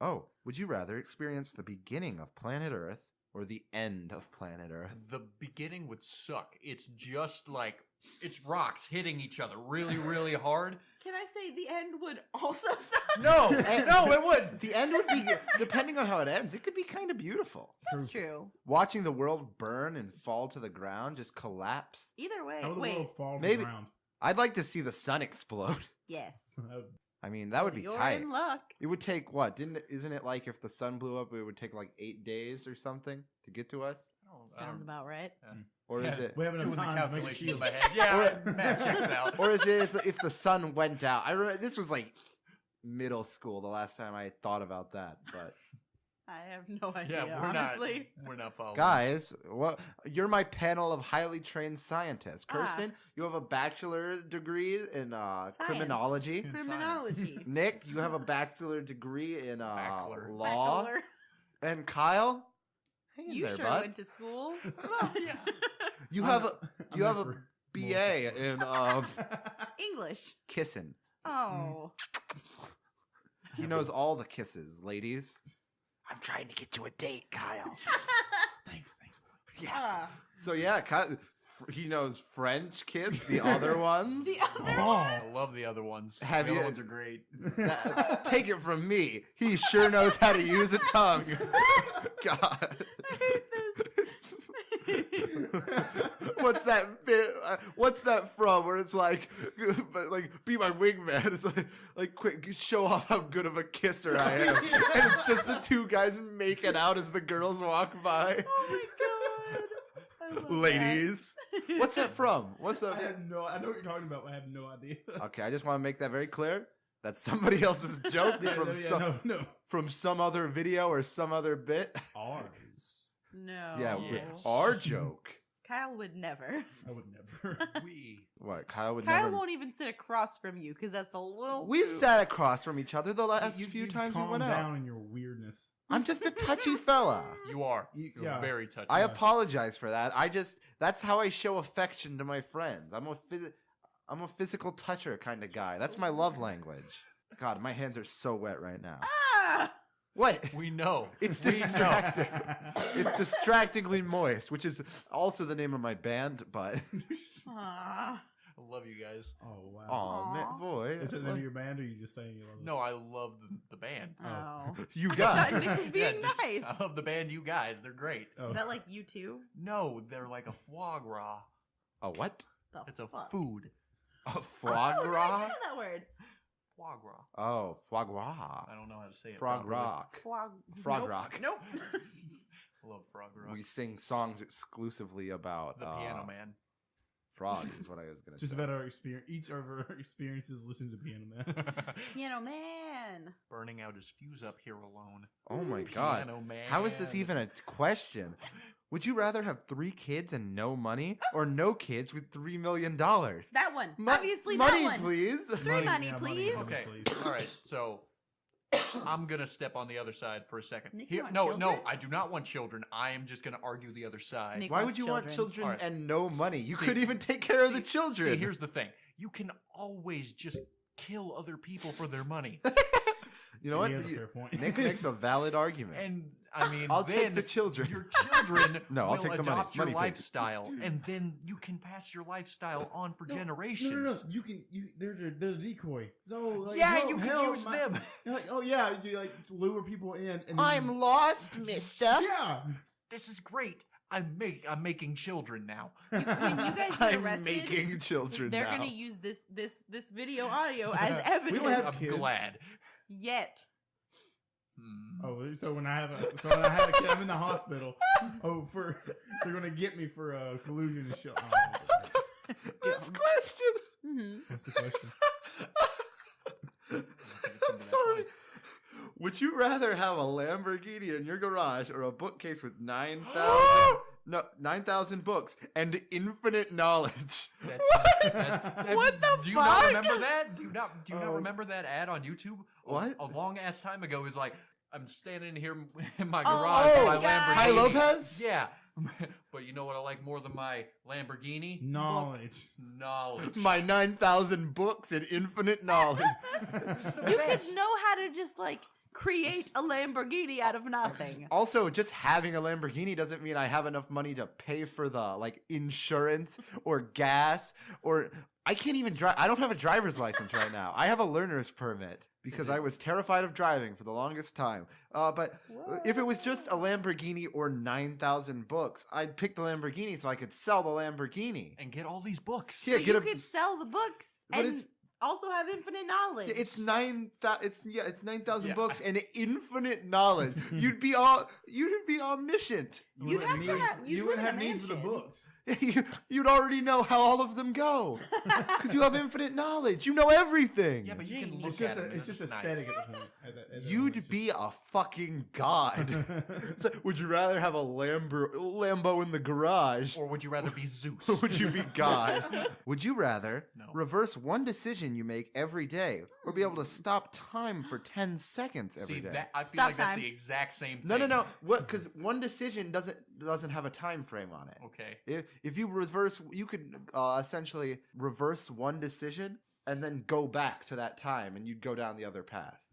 Oh, would you rather experience the beginning of planet Earth or the end of planet Earth? The beginning would suck. It's just like, it's rocks hitting each other really, really hard. Can I say the end would also suck? No, no, it would. The end would be, depending on how it ends, it could be kind of beautiful. That's true. Watching the world burn and fall to the ground, just collapse. Either way. How would the Wait. world fall to Maybe- the ground? I'd like to see the sun explode. Yes. I mean, that would be You're tight. in luck. It would take what? Isn't it like if the sun blew up, it would take like 8 days or something to get to us? Sounds about right. Or is it? We have enough Doing the time to make a calculation in shield. my head. Yeah, math checks out. Or is it if the sun went out? I remember this was like middle school the last time I thought about that. But I have no idea, Yeah, we're honestly. we're not following. guys, what? You're my panel of highly trained scientists. Ah. Kirsten, you have a bachelor degree in criminology. In Criminology. Nick, you have a bachelor degree in Bachelor. law. Bachelor. And Kyle, hang in You there, sure bud. went to school. Yeah. You I'm have not- a you I'm have not a for BA in English. kissing. Oh. He knows all the kisses, ladies. I'm trying to get you a date, Kyle. Thanks. Yeah. Ah. So yeah, Kyle, he knows French kiss, the other ones. The other Oh. I love the other ones. Have the you- other ones are great. Take it from me. He sure knows how to use a tongue. God. I hate this. What's that bit? What's that from? Where it's like, but like, be my wingman. It's like, quick, show off how good of a kisser I am. And it's just the two guys making out as the girls walk by. Oh my god. I love Ladies, that. what's that from? What's I that? know what you're talking about, but I have no idea. Okay, I just want to make that very clear. That's somebody else's joke from some other video or some other bit. Ours. No. Yeah, Yes. our joke. Kyle would never. I would never. We. What? Kyle would Kyle never. won't even sit across from you because that's a little. We've too- sat across from each other the last You few times we calm went down out. in your weirdness. I'm just a touchy fella. You are. You- You're yeah. very touchy. I apologize for that. That's how I show affection to my friends. I'm a physical toucher kind of guy. That's my love language. God, my hands are so wet right now. Ah! What? We know. It's We know. distracting. It's distractingly moist, which is also the name of my band. But Ah. I love you guys. Oh wow. oh, Aw. man, boy, Is that the name of your band, or are you just saying you love us? No, I love the band. Oh. you I got. thought Nick was being just- nice. I love the band. You guys, they're great. Oh. Is that like you too? No, they're like a foie gras. A what? The It's a fuck? food. A foie Oh, no, I gras? know that word. Foie gras. Oh, foie gras. I don't know how to say it. Frog properly. rock. Frog Nope. rock. Nope. I love frog rock. We sing songs exclusively about The Piano Man. frog is what I was gonna Just say. about our experience. Each of our experiences listening to Piano Man. Piano Man. Burning out his fuse up here alone. Oh my god. Piano Man. How is this even a question? Would you rather have 3 kids and no money, or no kids with $3 million? That one. Obviously money, that one. please. Money, please. Okay. please. All right. So I'm gonna step on the other side for a second. Nick, you Here, want no, children? I do not want children. I am just gonna argue the other side. Nick Why wants would you want children Alright. and no money? You See- could even take care of the See, children. here's the thing. You can always just kill other people for their money. You know what? He has a fair point. Nick makes a valid argument. And I mean, I'll then take the children. Your children No, I'll will take the money. adopt your Money, please. lifestyle, and then you can pass your lifestyle on for generations. No. You can. There's a decoy. So like, Yeah, hell- you can hell, use them. You're like, oh yeah, you like to lure people in. And then I'm lost, mister. Yeah. This is great. I'm making children now. When you guys get I'm arrested, making children they're now. gonna use this video audio as evidence. We don't have I'm kids. glad. Yet. Oh, so when I have a kid, I'm in the hospital. Oh, they're gonna get me for collusion and shit. Oh, This question. Mm-hmm. what's the question? I'm sorry. Would you rather have a Lamborghini in your garage or a bookcase with 9,000 books and infinite knowledge? What the Do you not fuck? remember that? Do you not remember that ad on YouTube? What? A long ass time ago. It was like, I'm standing here in my Oh, garage with my God. Lamborghini. Ty Lopez? Yeah. But you know what I like more than my Lamborghini? Knowledge. Knowledge. My 9,000 books and infinite knowledge. You could know how to just like create a Lamborghini out of nothing. Also, just having a Lamborghini doesn't mean I have enough money to pay for the like insurance or gas or I can't even drive. I don't have a driver's license right now. I have a learner's permit because I was terrified of driving for the longest time. But if it was just a Lamborghini or 9,000 books, I'd pick the Lamborghini so I could sell the Lamborghini. And get all these books. Yeah, But get you a. could sell the books But and it's- also have infinite knowledge. It's 9,000. It's 9,000 Yeah. books and infinite knowledge. You'd be omniscient. You'd have to have- you'd You live wouldn't in a have needs for the mansion. books. You'd already know how all of them go because you have infinite knowledge. You know everything. Yeah, but you can look It's just at them. it's just nice. aesthetic at the point. At that point. You'd It's be a fucking god. So, would you rather have a Lambo in the garage? Or would you rather be Zeus? Or would you be God? Would you rather No. reverse one decision you make every day or be able to stop time for 10 seconds every day? See, I feel Stop like that's time. the exact same thing. No. What? Because one decision doesn't have a time frame on it. Okay. If you reverse, you could essentially reverse one decision and then go back to that time, and you'd go down the other path.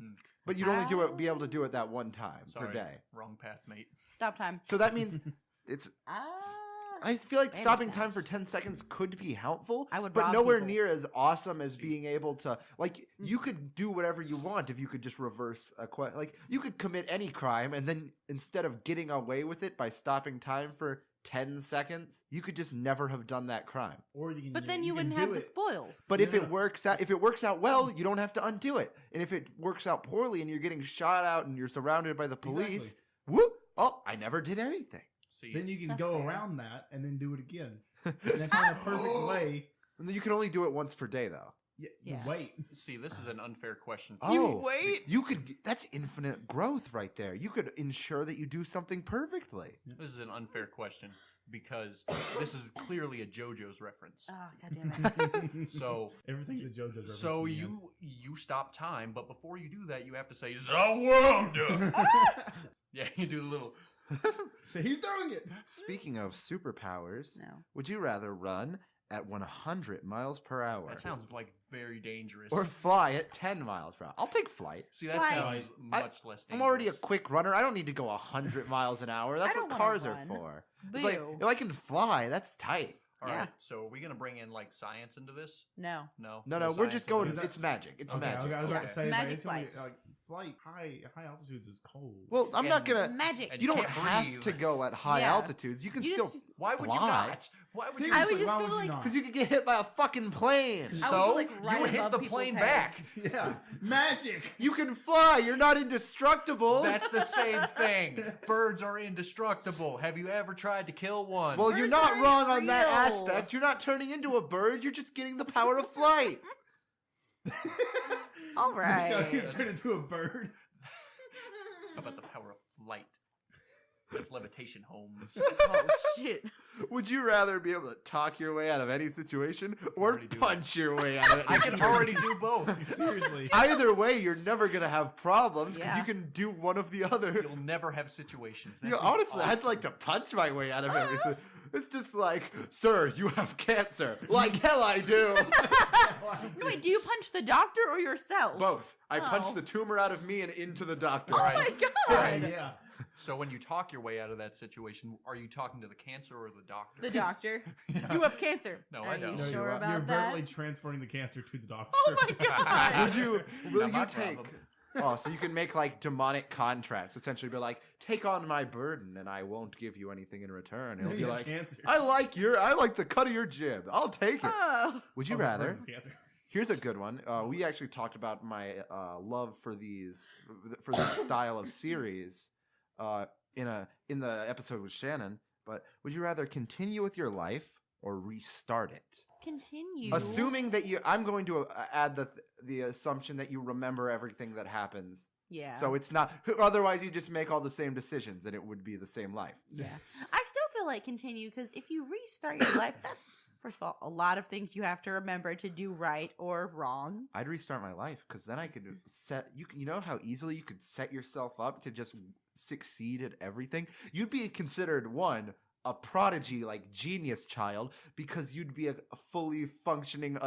But you'd only be able to do it that one time Sorry. per day. Wrong path, mate. Stop time. So that means it's. I feel like I stopping understand. time for 10 seconds could be helpful, I would but rob nowhere people. near as awesome as being able to, like, you could do whatever you want if you could just reverse like, you could commit any crime, and then instead of getting away with it by stopping time for 10 seconds, you could just never have done that crime. Or you can. But then you can wouldn't do have the it. spoils. But if it works out well, you don't have to undo it. And if it works out poorly and you're getting shot out and you're surrounded by the police, whoop, oh, I never did anything. See, Then you can That's go fair. around that and then do it again. And then find a perfect way. And then you can only do it once per day, though. You Yeah. wait. see, this is an unfair question. Oh, wait. You could. That's infinite growth right there. You could ensure that you do something perfectly. This is an unfair question because this is clearly a JoJo's reference. Oh, goddammit. So, Everything's a JoJo's reference. so in the end. you stop time, but before you do that, you have to say Zawanda. Yeah, you do the little. So he's doing it. Speaking of superpowers, No. would you rather run at 100 miles per hour That sounds like very dangerous. or fly at 10 miles per hour? I'll take flight. See, that Flight. sounds much less dangerous. I'm already a quick runner. I don't need to go 100 miles an hour. That's I what don't wanna cars are run. for. It's like, Boo. if I can fly, that's tight. All Yeah. right, so are we gonna bring in like science into this? No. No, No, No we're science just into going. this? It's magic. It's Okay, magic. I was about to Okay. say, Magic it's only, flight. flight high altitudes is cold. Well, I'm not And- gonna. Magic. and You don't can't have breathe. to go at high Yeah. altitudes. You can You still. just- Why would you fly. not? Why would you? Seriously, I would just why go would you like- not? Because you could get hit by a fucking plane. I would So go, like, right you hit above the people's plane heads. back. Yeah, magic. You can fly. You're not indestructible. That's the same thing. Birds are indestructible. Have you ever tried to kill one? Well, you're Birds not aren't wrong on that real. aspect. You're not turning into a bird. You're just getting the power of flight. All Yeah, right. he's turned into a bird. How about the power of flight? That's levitation, Holmes. Oh, shit. Would you rather be able to talk your way out of any situation or already do punch your way out of it? I can already do both. Seriously. Either way, you're never gonna have problems because Yeah. you can do one of the other. You'll never have situations. You That'd know, be honestly, I'd awesome. like to punch my way out of everything. It's just like, sir, you have cancer. Like hell I do. No, wait, do you punch the doctor or yourself? Both. I Oh. punched the tumor out of me and into the doctor. Oh Right. my Yeah, god! yeah. So when you talk your way out of that situation, are you talking to the cancer or the doctor? The doctor. Yeah. You have cancer. No, Are I you don't. No, sure you're about You're that? verbally transferring the cancer to the doctor. Oh my god! Would you? Will Not my you take? problem. Oh, so you can make like demonic contracts. Essentially, be like, take on my burden, and I won't give you anything in return. It'll You be have like, cancer. I like the cut of your jib. I'll take it. Oh. Would you Oh, rather? Kirsten's cancer. Here's a good one. We actually talked about my love for this style of series in the episode with Shannon. But would you rather continue with your life or restart it? Continue. Assuming that I'm going to add the assumption that you remember everything that happens. Yeah. So it's not. Otherwise, you just make all the same decisions, and it would be the same life. Yeah. I still feel like continue because if you restart your life, that's first of all a lot of things you have to remember to do right or wrong. I'd restart my life because then I could set. You know how easily you could set yourself up to just succeed at everything. You'd be considered a prodigy, like genius child, because you'd be a fully functioning,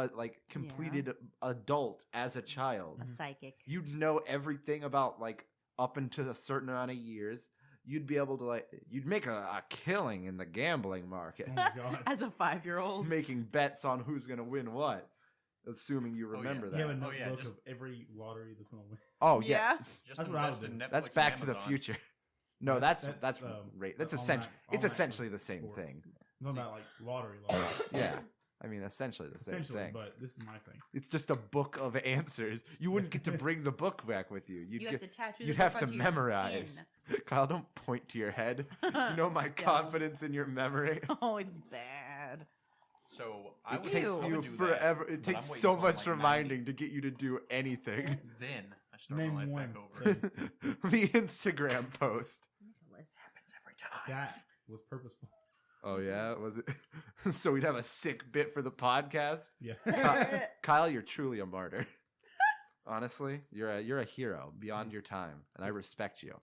completed adult as a child. A psychic. You'd know everything about up until a certain amount of years. You'd be able to you'd make a killing in the gambling market, Oh my god. As a 5-year-old. making bets on who's gonna win what. Assuming you remember You have a that. notebook just- of every lottery that's going to win. Oh yeah, Just That's what I invest would in do. Netflix that's and Back to the Amazon. Future. No, that's that's online- essentially it's online essentially the same sports. thing. I'm talking about lottery. Yeah, I mean essentially the same Essentially, thing. but this is my thing. It's just a book of answers. You wouldn't get to bring the book back with you. You have to tattoo. You'd the have book to onto your memorize. skin. Kyle, don't point to your head. You know my confidence in your memory. Oh, it's bad. So I It would, takes I would you do that, forever. but It I'm takes waiting so till I'm, much like, reminding to get you to do anything. 90. Then I start Name my life one back over. thing. The Instagram post. Nicholas. Happens every time. That was purposeful. Oh yeah, was it? So we'd have a sick bit for the podcast. Yeah. Kyle, you're truly a martyr. Honestly, you're a hero beyond your time, and I respect you.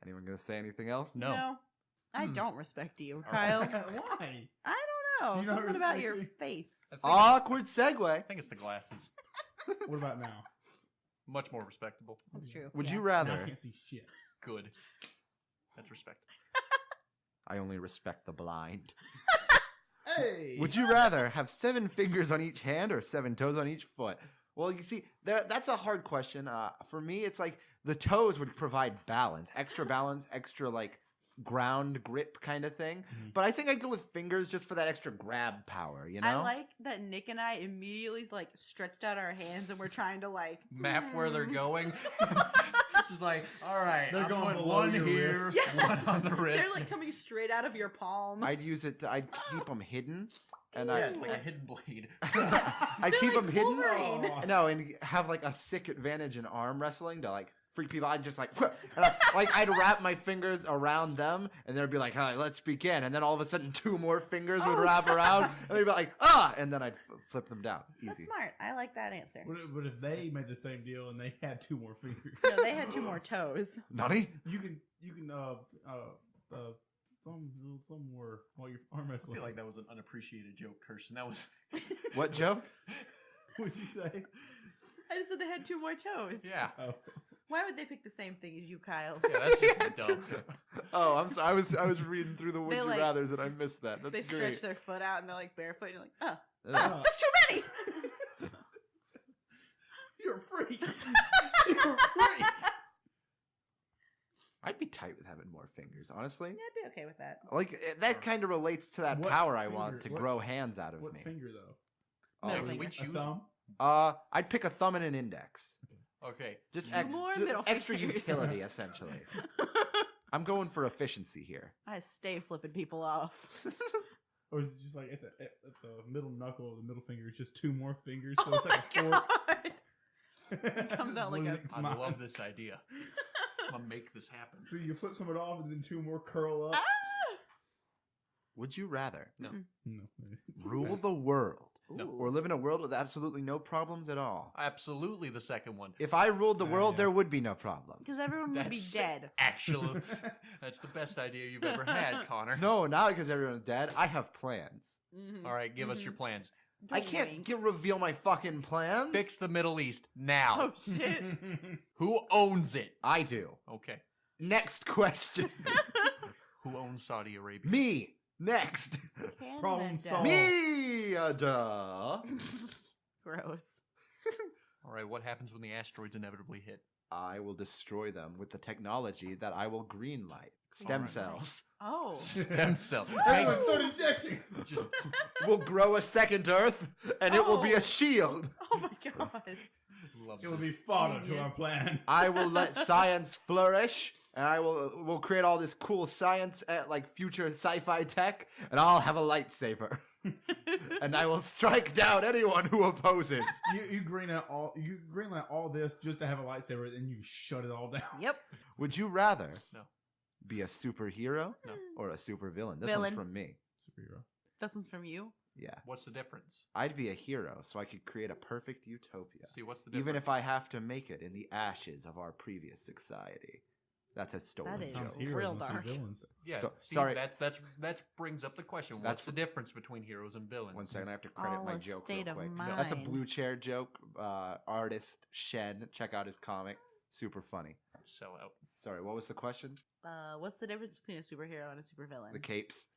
Anyone gonna say anything else? No. I Hmm. don't respect you, All Kyle. right. Why? I don't know. You don't Something about respect your me? face. Awkward segue. I think it's the glasses. What about now? Much more respectable. That's true. Would yeah. you Now I rather? can't see shit. Good. That's respectable. I only respect the blind. Hey. Would you rather have 7 fingers on each hand or 7 toes on each foot? Well, you see, that's a hard question. For me, it's like the toes would provide balance, extra ground grip kind of thing. Mhm. But I think I'd go with fingers just for that extra grab power, you know? I like that Nick and I immediately stretched out our hands and we're trying to Map where they're going. Just like, all right, They're I'm going putting below one your here, wrist. Yeah. one on the wrist. They're coming straight out of your palm. I'd use it I'd keep them hidden. And yeah, I like a hidden blade. I'd They're keep like them hidden. Wolverine. Oh. No, and have a sick advantage in arm wrestling to freak people. I'd just I'd wrap my fingers around them, and they'd be like, "All right, let's begin." And then all of a sudden, 2 more fingers would Oh, wrap around, and they'd be like, "Ah!" And then I'd flip them down. That's Easy. smart. I like that answer. What if they made the same deal and they had 2 more fingers? No, they had 2 more toes. Nani? You can thumb more while you're arm I wrestling. feel like that was an unappreciated joke, Kirsten. That was, What, Joe? What'd you say? I just said they had 2 more toes. yeah. Oh. Why would they pick the same thing as you, Kyle? Yeah, that's just dumb. Oh, I'm sorry. I was reading through the Would They, You like- Rathers, and I missed that. That's They great. stretch their foot out and they're barefoot. And you're like, oh, Ugh. that's too many. You're a freak. You're a freak. I'd be tight with having more fingers, honestly. Yeah, I'd be okay with that. That kind of relates to that What power I finger- want to what- grow hands out of What me. finger though? Middle If finger. we A choose, thumb? I'd pick a thumb and an index. okay. Just, Two more middle extra fingers. utility, essentially. I'm going for efficiency here. I stay flipping people off. Or is it just at the middle knuckle of the middle finger? It's just 2 more fingers, so Oh it's like a my fork. god! It comes out like a- Lunatic's I mind. love this idea. I'm gonna make this happen. So you flip someone off, and then 2 more curl up. Ah! Would you rather No. No. rule the world No. or live in a world with absolutely no problems at all? Absolutely the second one. If I ruled the world, yeah. there would be no problems. Because everyone would be That's dead. Actually, that's the best idea you've ever had, Connor. No, not because everyone's dead. I have plans. Mhm. All right, give us your plans. I Don't can't wink. reveal my fucking plans. Fix the Middle East now. Oh shit! Who owns it? I do. Okay. Next question. Who owns Saudi Arabia? Me. Next. Problem Canada. solved. Me. Duh. Gross. All right, what happens when the asteroids inevitably hit? I will destroy them with the technology that I will greenlight. Stem Alright. cells. Oh. Stem cell. Everyone start injecting. Just Will grow a second Earth, and it will be Oh. a shield. Oh my god. love It will be this. fodder to Genius. our plan. I will let science flourish, and I will create all this cool science at like future sci-fi tech, and I'll have a lightsaber, and I will strike down anyone who opposes. You greenlight all this just to have a lightsaber, and you shut it all down. Yep. Would you rather No. be a superhero No. or a supervillain? This Villain. one's from me. Superhero. This one's from you. Yeah, What's the difference? I'd be a hero, so I could create a perfect utopia. See, what's the difference? Even if I have to make it in the ashes of our previous society. That's a stolen That is joke. Sounds heroes real must be dark. villains. Yeah, see, Sorry. that brings up the question. That's What's the difference between heroes and villains? One second, I have to credit All my a joke state real of quick. mind. That's a blue chair joke. Artist Shen, check out his comic. Super funny. Sell out. Sorry, what was the question? What's the difference between a superhero and a supervillain? The capes.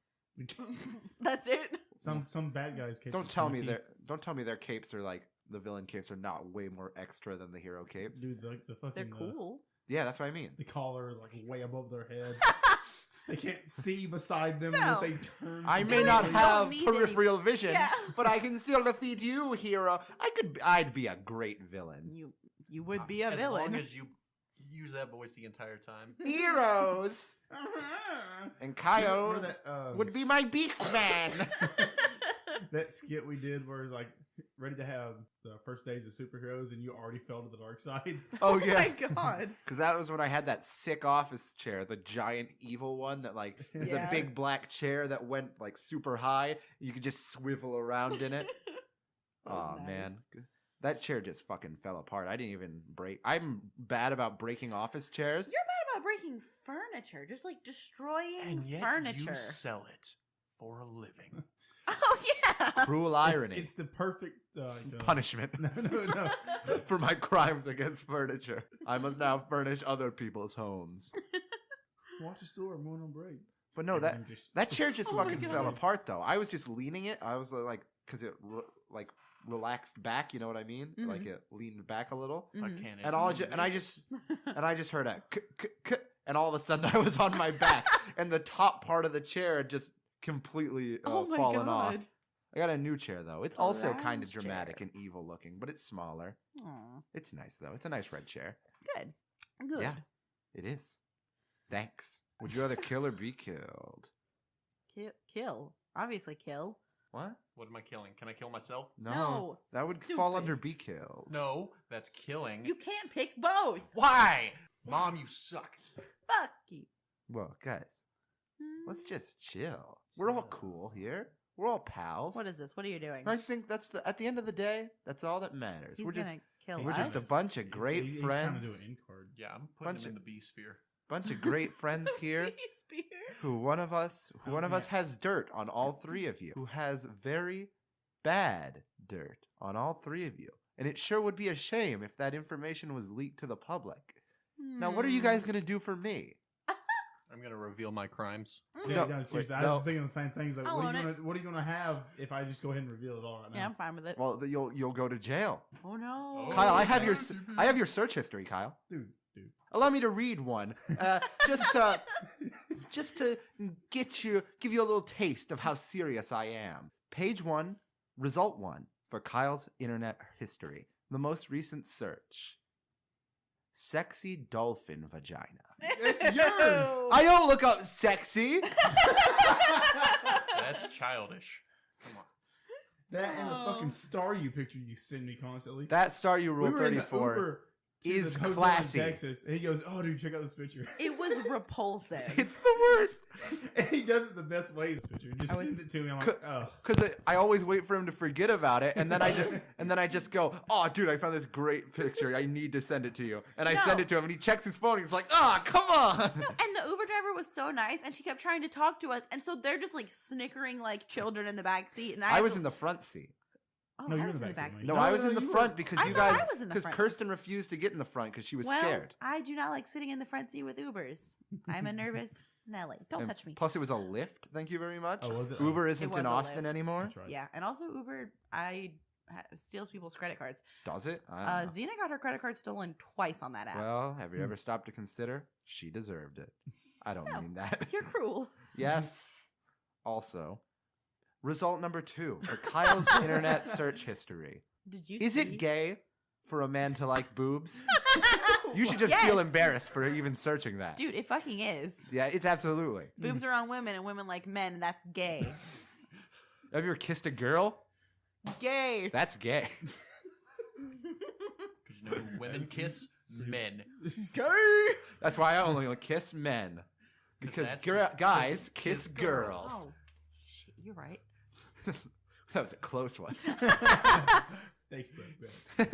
That's it. Some bad guys. Don't tell me their capes are like the villain capes are not way more extra than the hero capes. Dude, like the fucking. They're cool. Yeah, that's what I mean. The collar is like way above their head. They can't see beside them No. unless they turn. I may Villains not don't have need peripheral vision, Yeah. but I can still defeat you, hero. I'd be a great villain. You would be a As villain. long as you use that voice the entire time. Heroes and Kaio Remember that, would be my beast man. that skit we did where it's like ready to have the first days of superheroes and you already fell to the dark side. Oh my yeah, god. because that was when I had that sick office chair, the giant evil one that like is Yeah. a big black chair that went like super high. You could just swivel around in it. That was Oh man, nice. that chair just fucking fell apart. I didn't even break. I'm bad about breaking office chairs. You're bad about breaking furniture, just like destroying And yet furniture. you sell it for a living. Oh yeah. Cruel irony. It's the perfect Punishment No. for my crimes against furniture. I must now furnish other people's homes. Watch the store. I'm going on break. But no, Everything just- that chair just Oh my fucking God. fell apart though. I was just leaning it. I was like, because it like relaxed back. You know what I mean? Mhm. Like it leaned back a little. I Mhm. can't. And I just heard a and all of a sudden I was on my back, and the top part of the chair had just completely Oh my fallen off. God. I got a new chair though. It's A also kind of lounge dramatic chair. and evil looking, but it's smaller. Aw, It's nice though. It's a nice red chair. good. Good. Yeah, it is. Thanks. Would you rather kill or be killed? Kill. Obviously kill. What? What am I killing? Can I kill myself? No, that would fall stupid. under be killed. No, that's killing. You can't pick both. Why? Mom, you suck. Fuck you. Well, guys, let's Mm. just chill. We're all cool here. We're all pals. What is this? What are you doing? I think that's at the end of the day, that's all that matters. He's we're just gonna kill we're us. just a bunch of great He's trying to do friends. an end card. Yeah, I'm putting Bunch him in of- the B sphere. Bunch of great friends here. Spear. Who one of us has dirt on all three of you. Who has very bad dirt on all three of you. And it sure would be a shame if that information was leaked to the public. Now, what are you Hmm. guys gonna do for me? I'm gonna reveal my crimes. Yeah, No, no, seriously, wait, I was no. just thinking the same things. Like, I'll what own are, it. what are you gonna have if I just go ahead and reveal it all right now? Yeah, I'm fine with it. Well, you'll go to jail. Oh no. Oh. Kyle, I have okay. your search history, Kyle. dude. Allow me to read one, just to give you a little taste of how serious I am. Page 1, result 1 for Kyle's internet history. The most recent search: sexy dolphin vagina. It's yours. I don't look up sexy. That's childish. Come on. That and the Oh. fucking star you picture you send me constantly. That Star You Rule we were in the 34 Uber to is the hotel classy. in Texas, and he goes, "Oh, dude, check out this picture." It was was repulsive. It's the worst. And he does it the best way. This picture. He just sends it to me. I'm like, oh. Because I always wait for him to forget about it, and then I just go, oh, dude, I found this great picture. I need to send it to you, and I send it to him, and he checks his phone. And he's like, oh, come on. And the Uber driver was so nice, and she kept trying to talk to us, and so they're just like snickering like children in the back seat, and I was in the front seat. Oh, No, I you're was in in the the back back seat, seat. No, No, I was no, in the you front were. because I you thought guys, I was in the because front. Kirsten refused to get in the front because she was Well, scared. I do not like sitting in the front seat with Ubers. I'm a nervous Nelly. Don't And touch me. Plus, it was a Lyft. Thank you very much. Oh, was it? Uber It isn't was in a Austin Lyft. anymore. That's right. Yeah, and also Uber, steals people's credit cards. Does it? I don't know. Xena got her credit card stolen twice on that app. Well, have you ever stopped to consider? She deserved it. I don't No. mean that. You're cruel. Yes. Also, result number 2 for Kyle's internet search history. Did you? Is see? it gay for a man to like boobs? You should just feel Yes. embarrassed for even searching that. Dude, it fucking is. Yeah, it's absolutely. Boobs are on women, and women like men, and that's gay. Have you ever kissed a girl? Gay. That's gay. You know, women kiss men. Gay. That's why I only kiss men. Because That's- guys kiss girls. Oh, shit, you're right. That was a close one. Thanks, bro.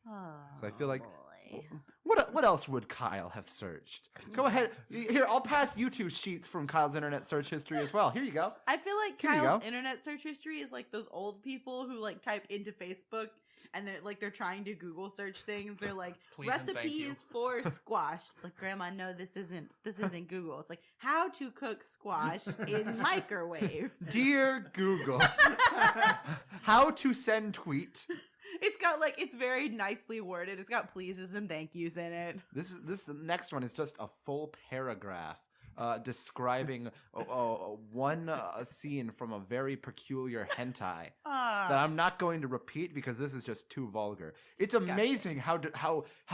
Oh, So I feel like- boy. What else would Kyle have searched? Go ahead. Here, I'll pass you 2 sheets from Kyle's internet search history as well. Here you go. I feel like Here you Kyle's go. internet search history is like those old people who like type into Facebook and they're trying to Google search things. They're like Please and thank you. recipes for squash. It's like, Grandma, no, this isn't Google. It's like how to cook squash in microwave. Dear Google, how to send tweet. It's got like it's very nicely worded. It's got pleases and thank yous in it. The next one is just a full paragraph describing one scene from a very peculiar hentai that I'm not going to repeat because this is just too vulgar. It's amazing how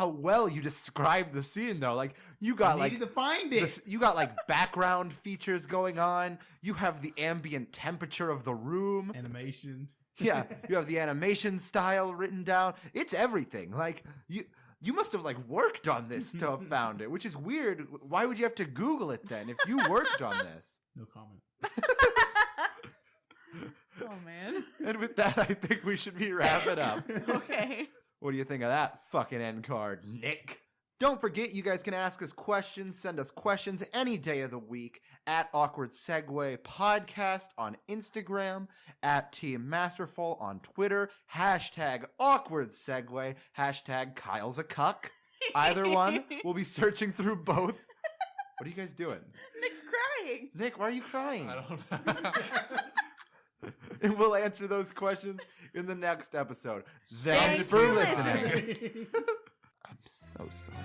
well you describe the scene though. Like you got I needed to find it. you got like background features going on. You have the ambient temperature of the room. Animation. Yeah, you have the animation style written down. It's everything. Like you must have like worked on this to have found it, which is weird. Why would you have to Google it then if you worked on this? No comment. Oh man. And with that, I think we should be wrapping up. Okay. What do you think of that fucking end card, Nick? Don't forget, you guys can ask us questions, send us questions any day of the week at Awkward Segway Podcast on Instagram, at Team Masterful on Twitter, hashtag Awkward Segway, hashtag Kyle's a cuck. Either one. We'll be searching through both. What are you guys doing? Nick's crying. Nick, why are you crying? I don't know. And we'll answer those questions in the next episode. Thanks Thanks for for listening. I'm so sorry.